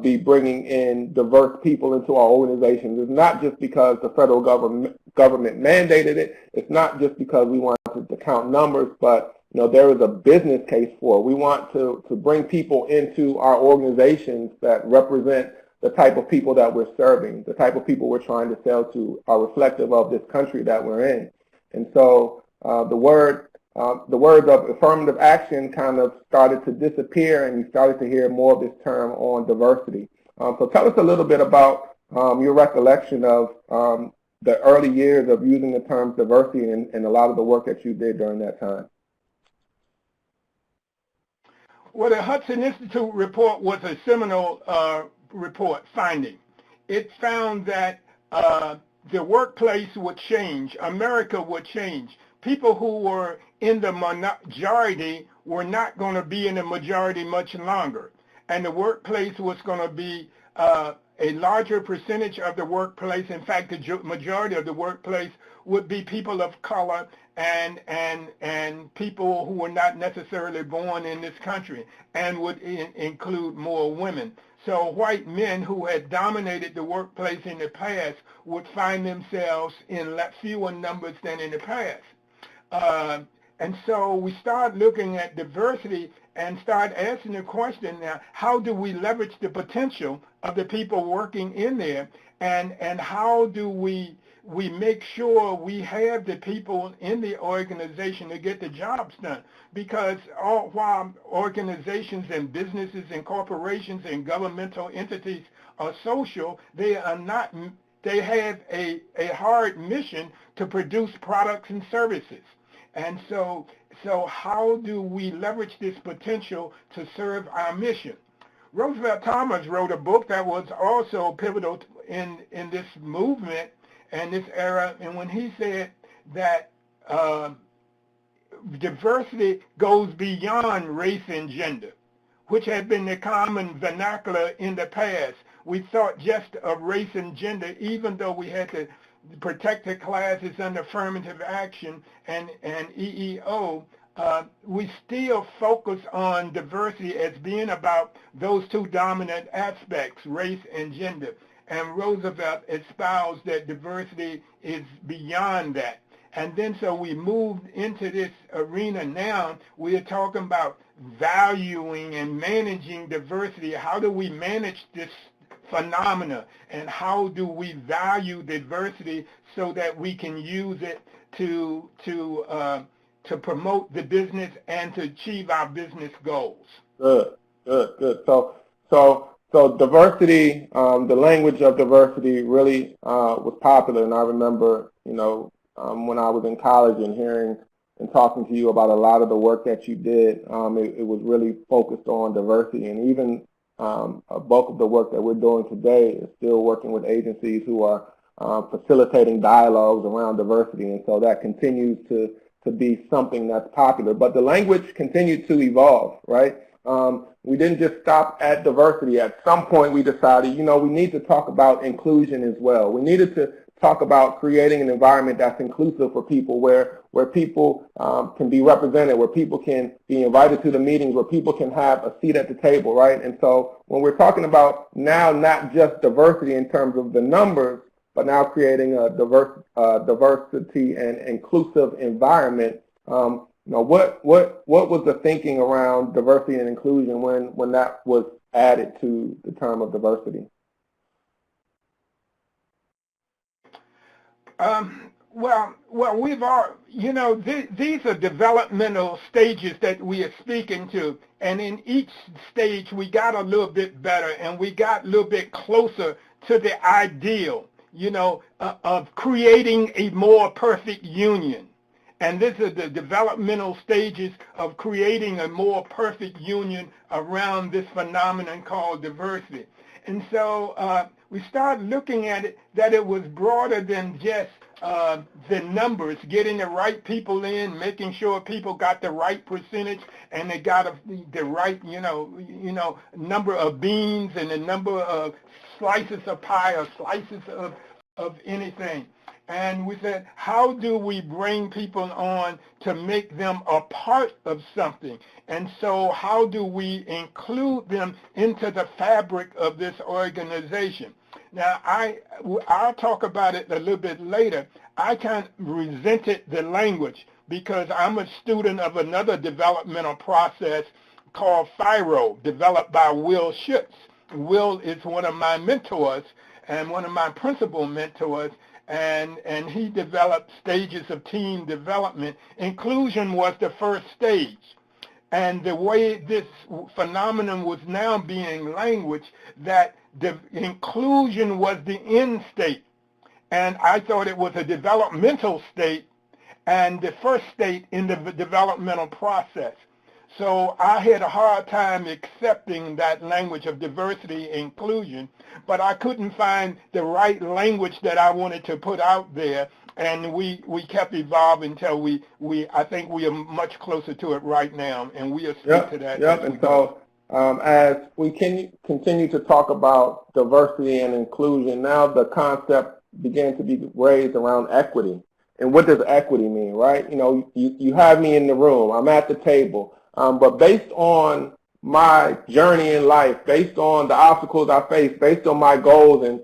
be bringing in diverse people into our organizations. It's not just because the federal government mandated it. It's not just because we wanted to count numbers, but there is a business case for it. We want to bring people into our organizations that represent the type of people that we're serving, the type of people we're trying to sell to, are reflective of this country that we're in. And so the words of affirmative action kind of started to disappear, and you started to hear more of this term on diversity. So tell us a little bit about your recollection of the early years of using the term diversity and a lot of the work that you did during that time. Well, the Hudson Institute report was a seminal report finding. It found that the workplace would change, America would change. People who were in the majority were not going to be in the majority much longer. And the workplace was going to be a larger percentage of the workplace. In fact, the majority of the workplace would be people of color and people who were not necessarily born in this country, and would include more women. So white men who had dominated the workplace in the past would find themselves in fewer numbers than in the past. And so we start looking at diversity and start asking the question now, how do we leverage the potential of the people working in there, and how do we make sure we have the people in the organization to get the jobs done? Because while organizations and businesses and corporations and governmental entities are social, they are not. They have a hard mission to produce products and services. And so how do we leverage this potential to serve our mission? Roosevelt Thomas wrote a book that was also pivotal in this movement and this era, and when he said that diversity goes beyond race and gender, which had been the common vernacular in the past. We thought just of race and gender, even though we had to protected classes under affirmative action and EEO, we still focus on diversity as being about those two dominant aspects, race and gender. And Roosevelt espoused that diversity is beyond that. And then so we moved into this arena now. We are talking about valuing and managing diversity. How do we manage this phenomena, and how do we value diversity so that we can use it to promote the business and to achieve our business goals? Good. So diversity, the language of diversity really was popular, and I remember, when I was in college and hearing and talking to you about a lot of the work that you did. It was really focused on diversity, and even a bulk of the work that we're doing today is still working with agencies who are facilitating dialogues around diversity, and so that continues to be something that's popular. But the language continued to evolve, right? We didn't just stop at diversity. At some point we decided, you know, we need to talk about inclusion as well. We needed to talk about creating an environment that's inclusive for people, where people can be represented, where people can be invited to the meetings, where people can have a seat at the table, right? And so when we're talking about now not just diversity in terms of the numbers, but now creating a diversity and inclusive environment, you know, what was the thinking around diversity and inclusion when that was added to the term of diversity? Well, we've all, you know, these are developmental stages that we are speaking to, and in each stage we got a little bit better and we got a little bit closer to the ideal, you know, of creating a more perfect union. And this is the developmental stages of creating a more perfect union around this phenomenon called diversity. And so we started looking at it that it was broader than just the numbers, getting the right people in, making sure people got the right percentage and they got the right, you know, number of beans and the number of slices of pie or slices of anything. And we said, how do we bring people on to make them a part of something? And so how do we include them into the fabric of this organization? Now, I'll talk about it a little bit later. I kind of resented the language because I'm a student of another developmental process called FIRO, developed by Will Schutz. Will is one of my mentors and one of my principal mentors, and he developed stages of team development. Inclusion was the first stage. And the way this phenomenon was now being languaged, that the inclusion was the end state. And I thought it was a developmental state and the first state in the developmental process. So I had a hard time accepting that language of diversity and inclusion, but I couldn't find the right language that I wanted to put out there, and we kept evolving until I think we are much closer to it right now, and we'll speak to that. Yep, and so as we continue to talk about diversity and inclusion, now the concept began to be raised around equity. And what does equity mean, right? You know, you have me in the room, I'm at the table. But based on my journey in life, based on the obstacles I face, based on my goals and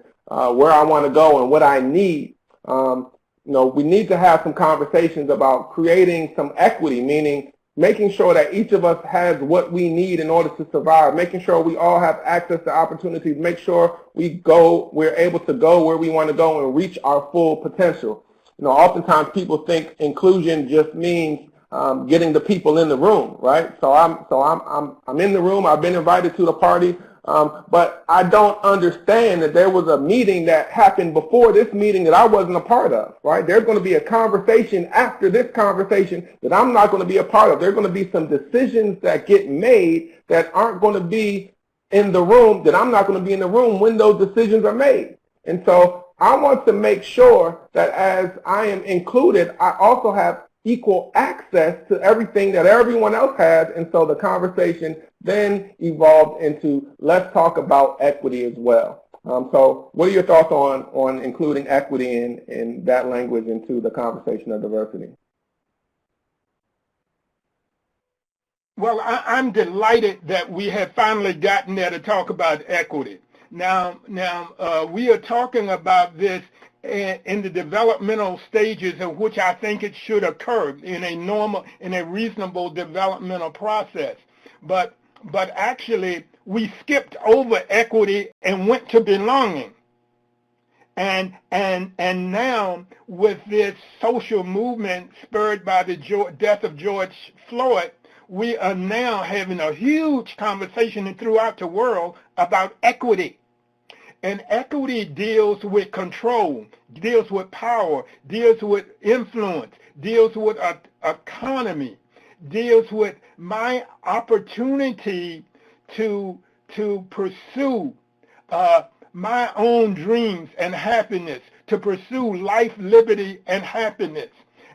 where I want to go and what I need, you know, we need to have some conversations about creating some equity, meaning making sure that each of us has what we need in order to survive, making sure we all have access to opportunities, make sure we're able to go where we want to go and reach our full potential. You know, oftentimes people think inclusion just means getting the people in the room, right? So I'm in the room. I've been invited to the party, but I don't understand that there was a meeting that happened before this meeting that I wasn't a part of, right? There's going to be a conversation after this conversation that I'm not going to be a part of. There's going to be some decisions that get made that aren't going to be in the room, that I'm not going to be in the room when those decisions are made. And so I want to make sure that as I am included, I also have equal access to everything that everyone else has. And so the conversation then evolved into, let's talk about equity as well. So what are your thoughts on including equity in that language into the conversation of diversity? Well, I'm delighted that we have finally gotten there to talk about equity. Now, we are talking about this in the developmental stages in which I think it should occur in a reasonable developmental process. But actually, we skipped over equity and went to belonging. And now with this social movement spurred by the death of George Floyd, we are now having a huge conversation throughout the world about equity. And equity deals with control, deals with power, deals with influence, deals with autonomy, deals with my opportunity to pursue my own dreams and happiness, to pursue life, liberty, and happiness.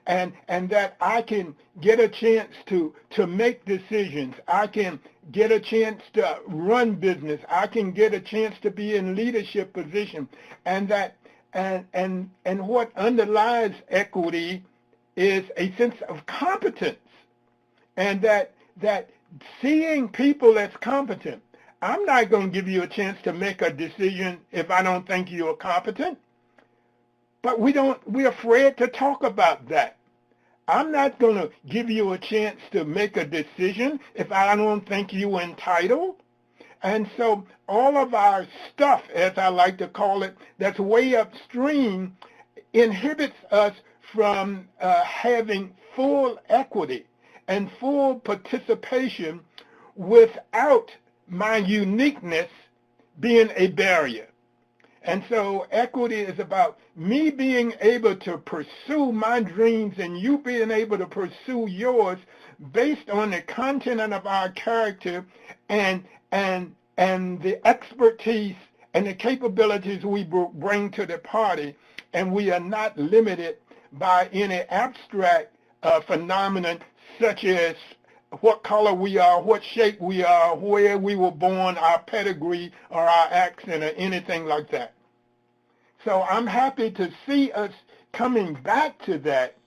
And that I can get a chance to make decisions. I can get a chance to run business. I can get a chance to be in leadership position. And that and what underlies equity is a sense of competence. And that seeing people as competent. I'm not going to give you a chance to make a decision if I don't think you're competent. But we're afraid to talk about that. I'm not going to give you a chance to make a decision if I don't think you're entitled. And so all of our stuff, as I like to call it, that's way upstream, inhibits us from having full equity and full participation without my uniqueness being a barrier. And so equity is about me being able to pursue my dreams and you being able to pursue yours based on the content of our character and the expertise and the capabilities we bring to the party. And we are not limited by any abstract phenomenon such as what color we are, what shape we are, where we were born, our pedigree or our accent or anything like that. So I'm happy to see us coming back to that,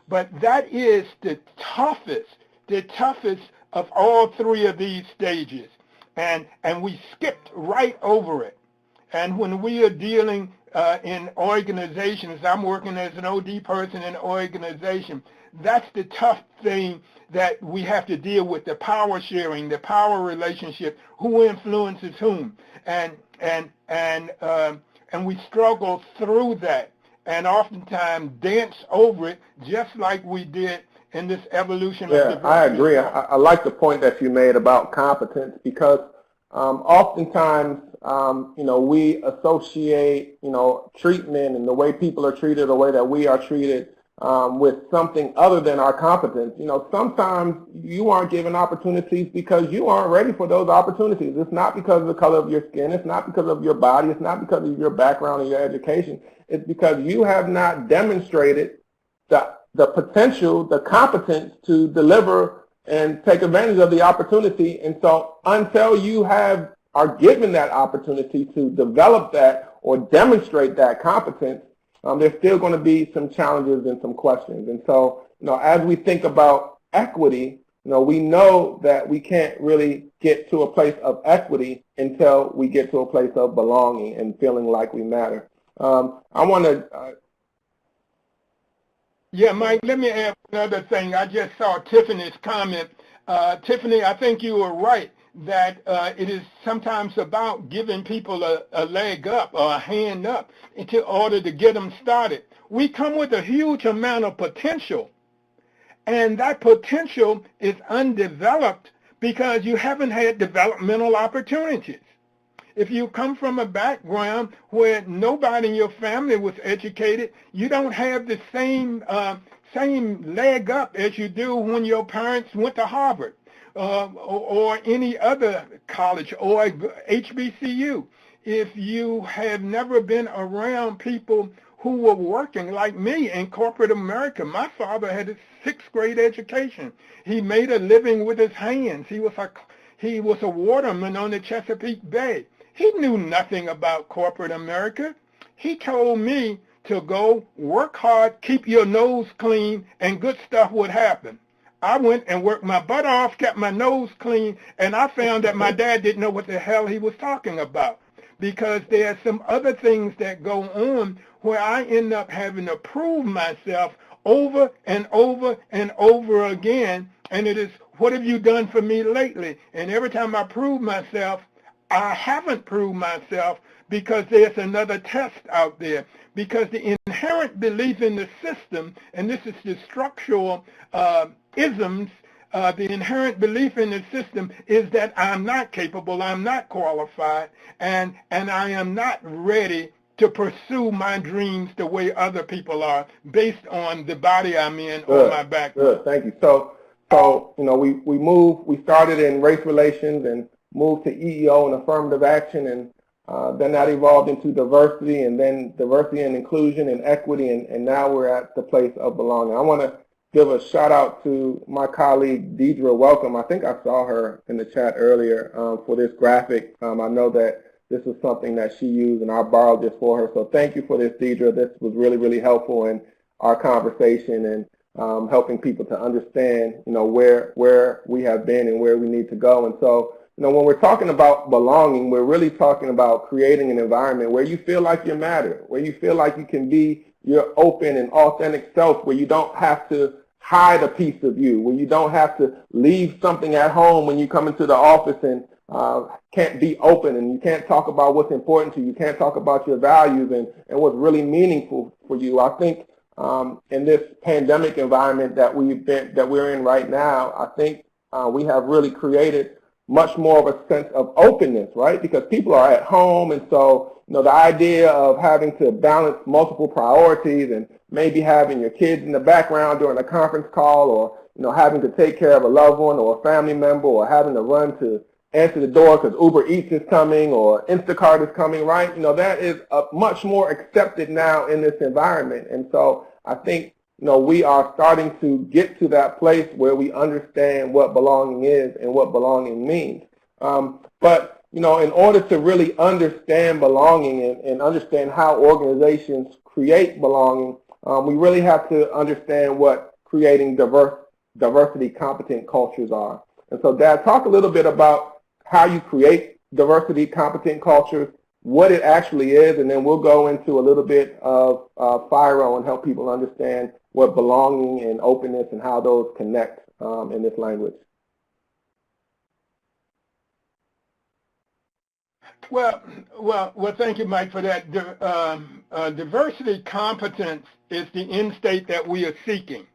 but that is the toughest of all three of these stages. And we skipped right over it. And when we are dealing in organizations, I'm working as an OD person in an organization, that's the tough thing that we have to deal with, the power sharing, the power relationship, who influences whom, and we struggle through that and oftentimes dance over it just like we did in this evolution of development. I agree. I like the point that you made about competence because oftentimes, we associate, treatment and the way people are treated, the way that we are treated with something other than our competence. Sometimes you aren't given opportunities because you aren't ready for those opportunities. It's not because of the color of your skin. It's not because of your body. It's not because of your background or your education. It's because you have not demonstrated the potential, the competence to deliver and take advantage of the opportunity. And so until you are given that opportunity to develop that or demonstrate that competence, there's still going to be some challenges and some questions. And so, as we think about equity, we know that we can't really get to a place of equity until we get to a place of belonging and feeling like we matter. I want to... Yeah, Mike, let me add another thing. I just saw Tiffany's comment. Tiffany, I think you were right that it is sometimes about giving people a leg up or a hand up in order to get them started. We come with a huge amount of potential, and that potential is undeveloped because you haven't had developmental opportunities. If you come from a background where nobody in your family was educated, you don't have the same leg up as you do when your parents went to Harvard or any other college or HBCU. If you have never been around people who were working like me in corporate America, my father had a 6th grade education. He made a living with his hands. He was a waterman on the Chesapeake Bay. He knew nothing about corporate America. He told me to go work hard, keep your nose clean, and good stuff would happen. I went and worked my butt off, kept my nose clean, and I found that my dad didn't know what the hell he was talking about because there are some other things that go on where I end up having to prove myself over and over and over again, and it is, what have you done for me lately? And every time I prove myself, I haven't proved myself because there's another test out there. Because the inherent belief in the system, and this is the structural isms the inherent belief in the system is that I'm not capable, I'm not qualified, and I am not ready to pursue my dreams the way other people are based on the body I'm in or my background. Good, thank you. So we started in race relations and moved to EEO and affirmative action, and then that evolved into diversity, and then diversity and inclusion and equity, and now we're at the place of belonging. I want to give a shout out to my colleague Deidre Welcome. I think I saw her in the chat earlier for this graphic. I know that this was something that she used, and I borrowed this for her. So thank you for this, Deidre. This was really, really helpful in our conversation and helping people to understand, where we have been and where we need to go. And so, when we're talking about belonging, we're really talking about creating an environment where you feel like you matter, where you feel like you can be your open and authentic self, where you don't have to hide a piece of you, where you don't have to leave something at home when you come into the office and can't be open, and you can't talk about what's important to you, you can't talk about your values and what's really meaningful for you. I think in this pandemic environment that we're in right now, I think we have really created much more of a sense of openness, right? Because people are at home, and so the idea of having to balance multiple priorities and maybe having your kids in the background during a conference call, or having to take care of a loved one or a family member, or having to run to answer the door because Uber Eats is coming or Instacart is coming, right? That is much more accepted now in this environment. And so I think, we are starting to get to that place where we understand what belonging is and what belonging means. But, in order to really understand belonging and understand how organizations create belonging, we really have to understand what creating diversity competent cultures are. And so, Dad, talk a little bit about how you create diversity competent cultures, what it actually is, and then we'll go into a little bit of FIRO and help people understand what belonging and openness and how those connect in this language. Well, thank you, Mike, for that. Diversity competence is the end state that we are seeking.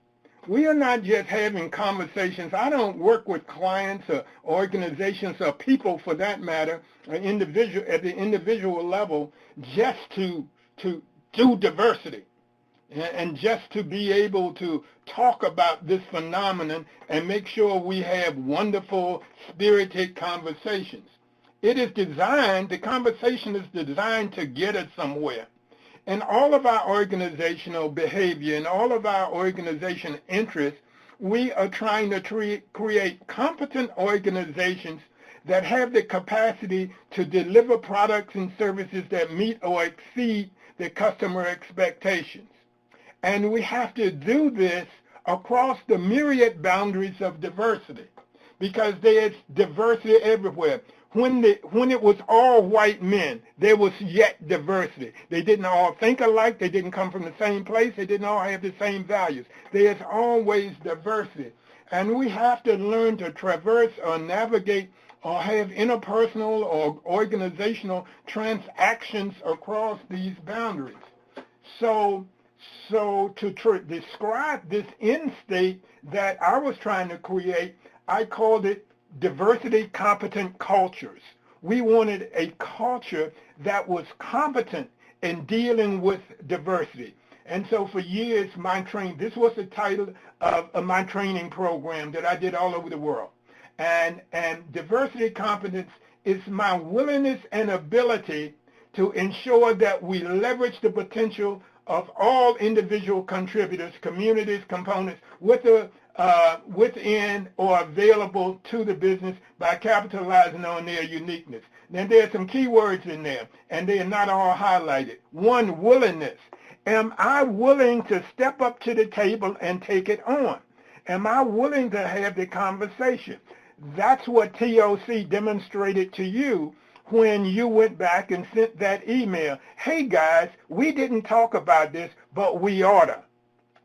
We are not just having conversations. I don't work with clients or organizations or people, for that matter, or at the individual level, just to do diversity and just to be able to talk about this phenomenon and make sure we have wonderful, spirited conversations. The conversation is designed to get us somewhere. And all of our organizational behavior and all of our organization interests, we are trying to create competent organizations that have the capacity to deliver products and services that meet or exceed the customer expectations. And we have to do this across the myriad boundaries of diversity, because there's diversity everywhere. When it was all white men, there was yet diversity. They didn't all think alike. They didn't come from the same place. They didn't all have the same values. There's always diversity. And we have to learn to traverse or navigate or have interpersonal or organizational transactions across these boundaries. So to describe this end state that I was trying to create, I called it diversity competent cultures. We wanted a culture that was competent in dealing with diversity. And so for years, this was the title of my training program that I did all over the world. And diversity competence is my willingness and ability to ensure that we leverage the potential of all individual contributors, communities, components within or available to the business by capitalizing on their uniqueness. Then there are some key words in there, and they are not all highlighted. One, willingness. Am I willing to step up to the table and take it on? Am I willing to have the conversation? That's what TOC demonstrated to you when you went back and sent that email. Hey guys, we didn't talk about this, but we oughta.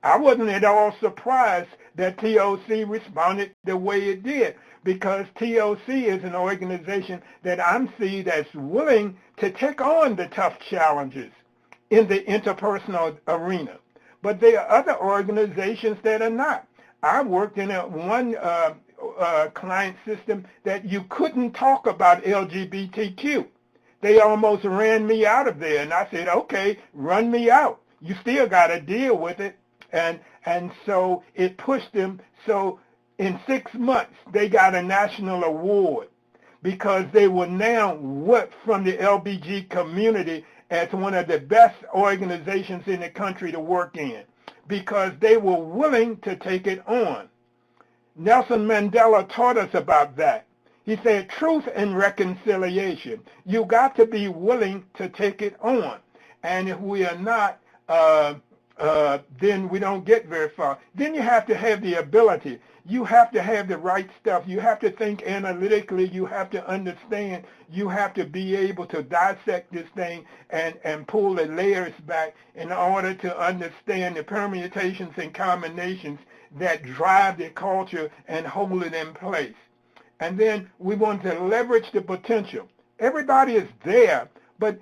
I wasn't at all surprised that TOC responded the way it did, because TOC is an organization that I'm seen as willing to take on the tough challenges in the interpersonal arena. But there are other organizations that are not. I worked in one client system that you couldn't talk about LGBTQ. They almost ran me out of there, and I said, okay, run me out. You still got to deal with it. And so it pushed them. So in 6 months, they got a national award because they were now from the LBG community as one of the best organizations in the country to work in because they were willing to take it on. Nelson Mandela taught us about that. He said, truth and reconciliation. You got to be willing to take it on. And if we are not, then we don't get very far. Then you have to have the ability. You have to have the right stuff. You have to think analytically. You have to understand. You have to be able to dissect this thing and pull the layers back in order to understand the permutations and combinations that drive the culture and hold it in place. And then we want to leverage the potential. Everybody is there, but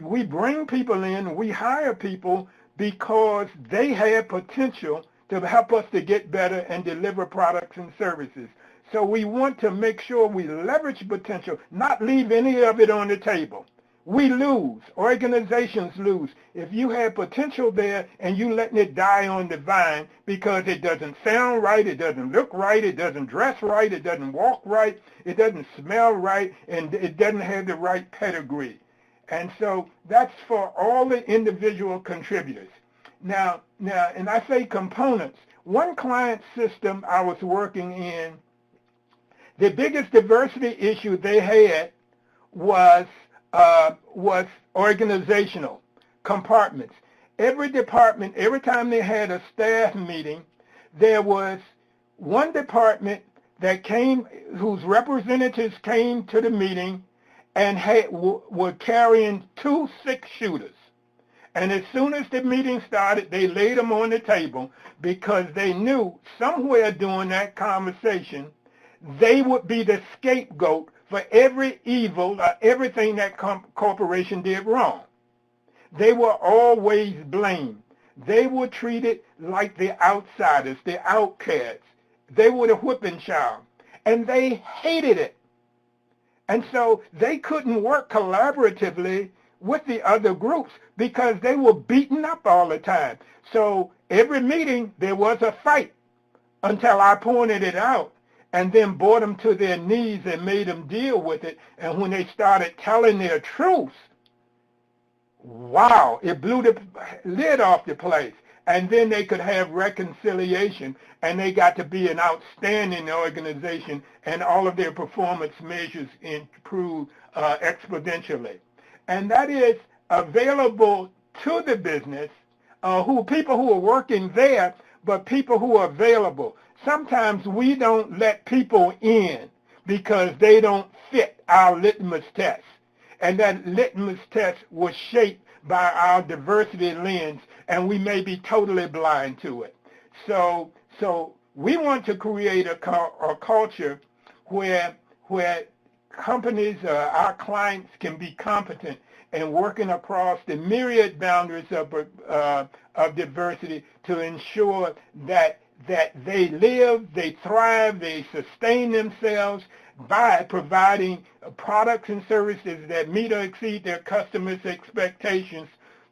we bring people in, we hire people because they have potential to help us to get better and deliver products and services. So we want to make sure we leverage potential, not leave any of it on the table. We lose. Organizations lose. If you have potential there and you letting it die on the vine because it doesn't sound right, it doesn't look right, it doesn't dress right, it doesn't walk right, it doesn't smell right, and it doesn't have the right pedigree. And so that's for all the individual contributors. Now, and I say components. One client system I was working in, the biggest diversity issue they had was organizational compartments. Every department, every time they had a staff meeting, there was one department that came, whose representatives came to the meeting and were carrying 2 6-shooters. And as soon as the meeting started, they laid them on the table because they knew somewhere during that conversation, they would be the scapegoat for every evil or everything that corporation did wrong. They were always blamed. They were treated like the outsiders, the outcasts. They were the whipping child. And they hated it. And so they couldn't work collaboratively with the other groups because they were beaten up all the time. So every meeting there was a fight until I pointed it out and then brought them to their knees and made them deal with it. And when they started telling their truths, wow, it blew the lid off the place. And then they could have reconciliation, and they got to be an outstanding organization, and all of their performance measures improved exponentially. And that is available to the business, people who are working there, but people who are available. Sometimes we don't let people in because they don't fit our litmus test. And that litmus test was shaped by our diversity lens, and we may be totally blind to it. So we want to create a culture where companies, our clients, can be competent in working across the myriad boundaries of diversity to ensure that they live, they thrive, they sustain themselves by providing products and services that meet or exceed their customers' expectations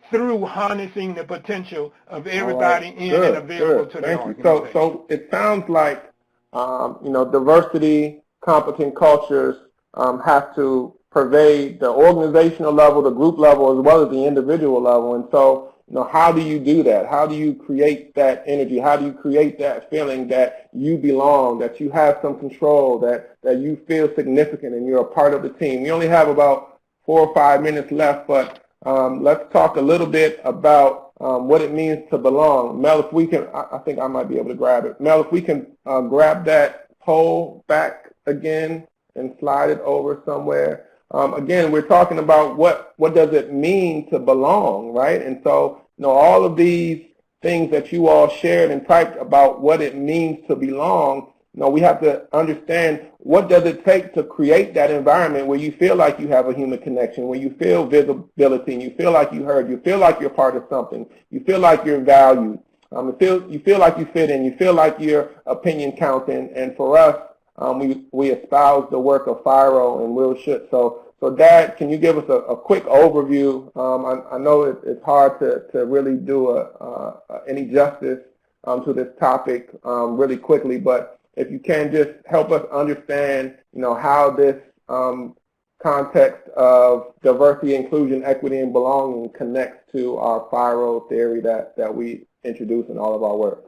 through harnessing the potential of everybody and available to the organization. So it sounds like diversity, competent cultures have to pervade the organizational level, the group level, as well as the individual level. And so, how do you do that? How do you create that energy? How do you create that feeling that you belong, that you have some control, that you feel significant and you're a part of the team? We only have about 4 or 5 minutes left, but let's talk a little bit about what it means to belong. Mel, if we can, I think I might be able to grab it. Mel, if we can grab that poll back again and slide it over somewhere. Again, we're talking about what does it mean to belong, right? And so, all of these things that you all shared and typed about what it means to belong, we have to understand what does it take to create that environment where you feel like you have a human connection, where you feel visibility, and you feel like you heard, you feel like you're part of something, you feel like you're valued. You feel like you fit in. You feel like your opinion counts. And for us, we espouse the work of Firo and Will Schutz. So Dad, can you give us a quick overview? I know it's hard to really do any justice to this topic really quickly, but if you can just help us understand, how this context of diversity, inclusion, equity, and belonging connects to our Firo theory that we introduce in all of our work.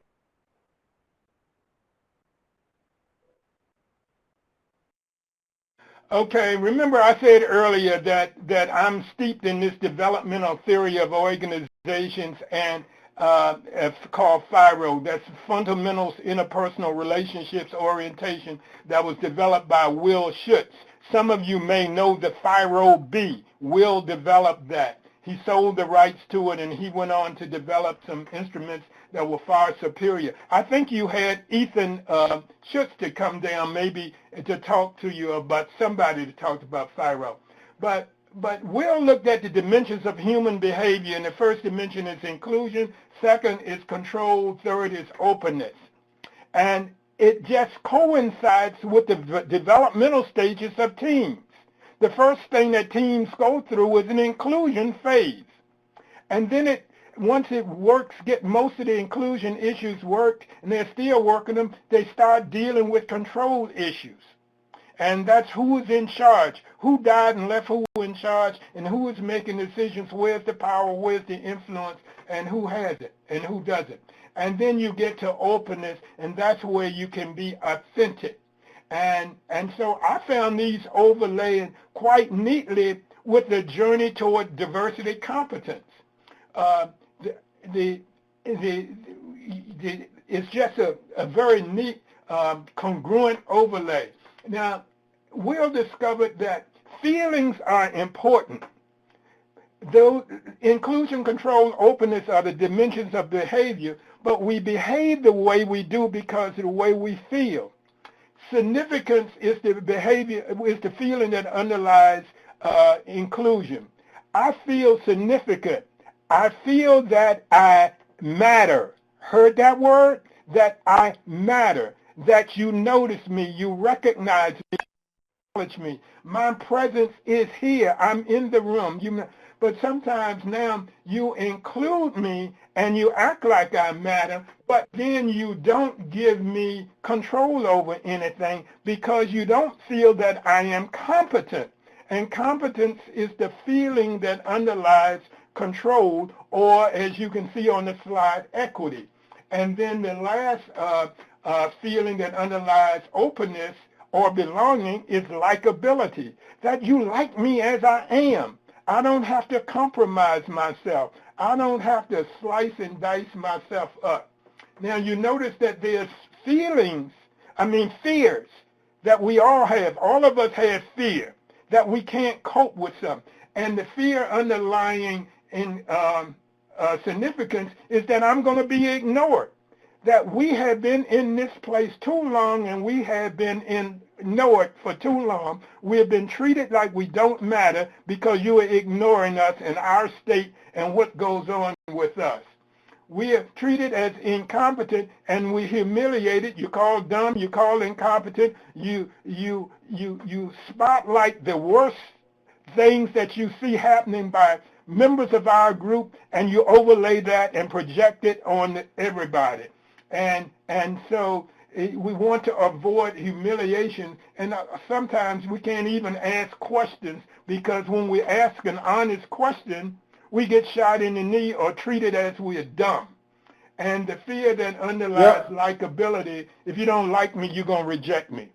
Okay, remember I said earlier that I'm steeped in this developmental theory of organizations and called FIRO. That's Fundamentals Interpersonal Relationships Orientation, that was developed by Will Schutz. Some of you may know the FIRO B. Will developed that. He sold the rights to it, and he went on to develop some instruments that were far superior. I think you had Ethan Schutz to come down maybe to talk to you about somebody that talked about FIRO. But Will looked at the dimensions of human behavior, and the first dimension is inclusion, second is control, third is openness. And it just coincides with the developmental stages of teams. The first thing that teams go through is an inclusion phase. And then once it works, get most of the inclusion issues worked, and they're still working them, they start dealing with control issues. And that's who is in charge, who died and left who in charge, and who is making decisions, where's the power, where's the influence, and who has it, and who doesn't. And then you get to openness, and that's where you can be authentic. And so I found these overlaying quite neatly with the journey toward diversity competence. It's just a very neat, congruent overlay. Now, Will discovered that feelings are important. Though inclusion, control, openness are the dimensions of behavior, but we behave the way we do because of the way we feel. Significance is the behavior, is the feeling that underlies inclusion. I feel significant. I feel that I matter. Heard that word? That I matter. That you notice me, you recognize me, acknowledge me. My presence is here. I'm in the room. But sometimes now you include me and you act like I matter, but then you don't give me control over anything because you don't feel that I am competent. And competence is the feeling that underlies control, or as you can see on the slide, equity. And then the last feeling that underlies openness or belonging is likability, that you like me as I am. I don't have to compromise myself. I don't have to slice and dice myself up. Now you notice that there's fears that we all have. All of us have fear that we can't cope with something. And the fear underlying in significance is that I'm going to be ignored. That we have been in this place too long and we have been ignored for too long. We have been treated like we don't matter because you are ignoring us and our state and what goes on with us. We are treated as incompetent and we humiliated. You call dumb, you call incompetent, you spotlight the worst things that you see happening by members of our group and you overlay that and project it on everybody. And so we want to avoid humiliation, and sometimes we can't even ask questions because when we ask an honest question, we get shot in the knee or treated as we are dumb. And the fear that underlies likability, if you don't like me, you're going to reject me.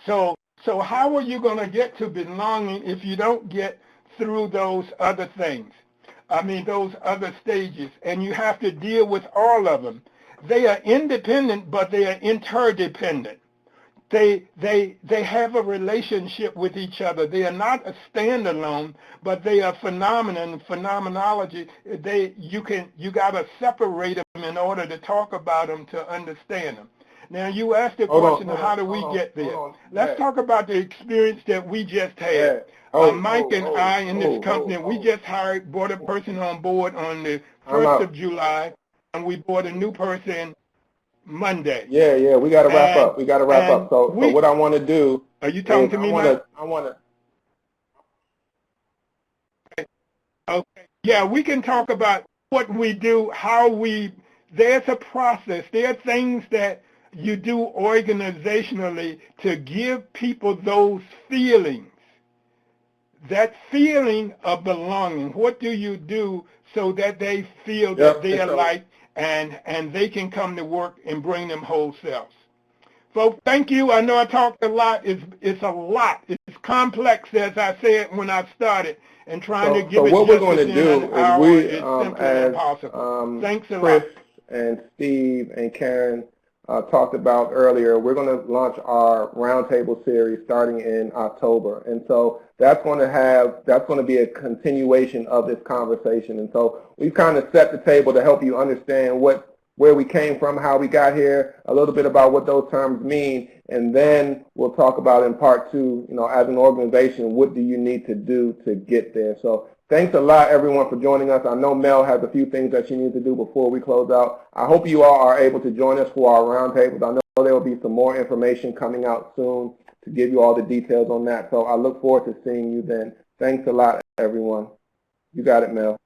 So how are you going to get to belonging if you don't get through those other things? Those other stages, and you have to deal with all of them. They are independent, but they are interdependent. They have a relationship with each other. They are not a standalone, but they are phenomenology. You got to separate them in order to talk about them to understand them. Now you asked the question, how do we get there? Let's talk about the experience that we just had. Mike and I in this company, we just brought a person on board on the 1st of July. and we brought a new person Monday. Yeah, we got to wrap up. We got to wrap up. So what I want to do Are you talking to me, Mike? I want to. Okay. Yeah, we can talk about what we do, how we, there's a process. There are things that you do organizationally to give people those feelings, that feeling of belonging. What do you do so that they feel that they are liked and they can come to work and bring them whole selves? Folks, thank you. I know I talked a lot. It's a lot. It's complex, as I said when I started, and trying to give it what we're going to justice do in an hour we, is simply impossible. Thanks a Chris lot. and Steve and Karen talked about earlier, we're going to launch our roundtable series starting in October, and so that's going to be a continuation of this conversation. And so we've kind of set the table to help you understand where we came from, how we got here, a little bit about what those terms mean, and then we'll talk about in part two, as an organization, what do you need to do to get there. So thanks a lot, everyone, for joining us. I know Mel has a few things that she needs to do before we close out. I hope you all are able to join us for our roundtables. I know there will be some more information coming out soon to give you all the details on that. So I look forward to seeing you then. Thanks a lot, everyone. You got it, Mel.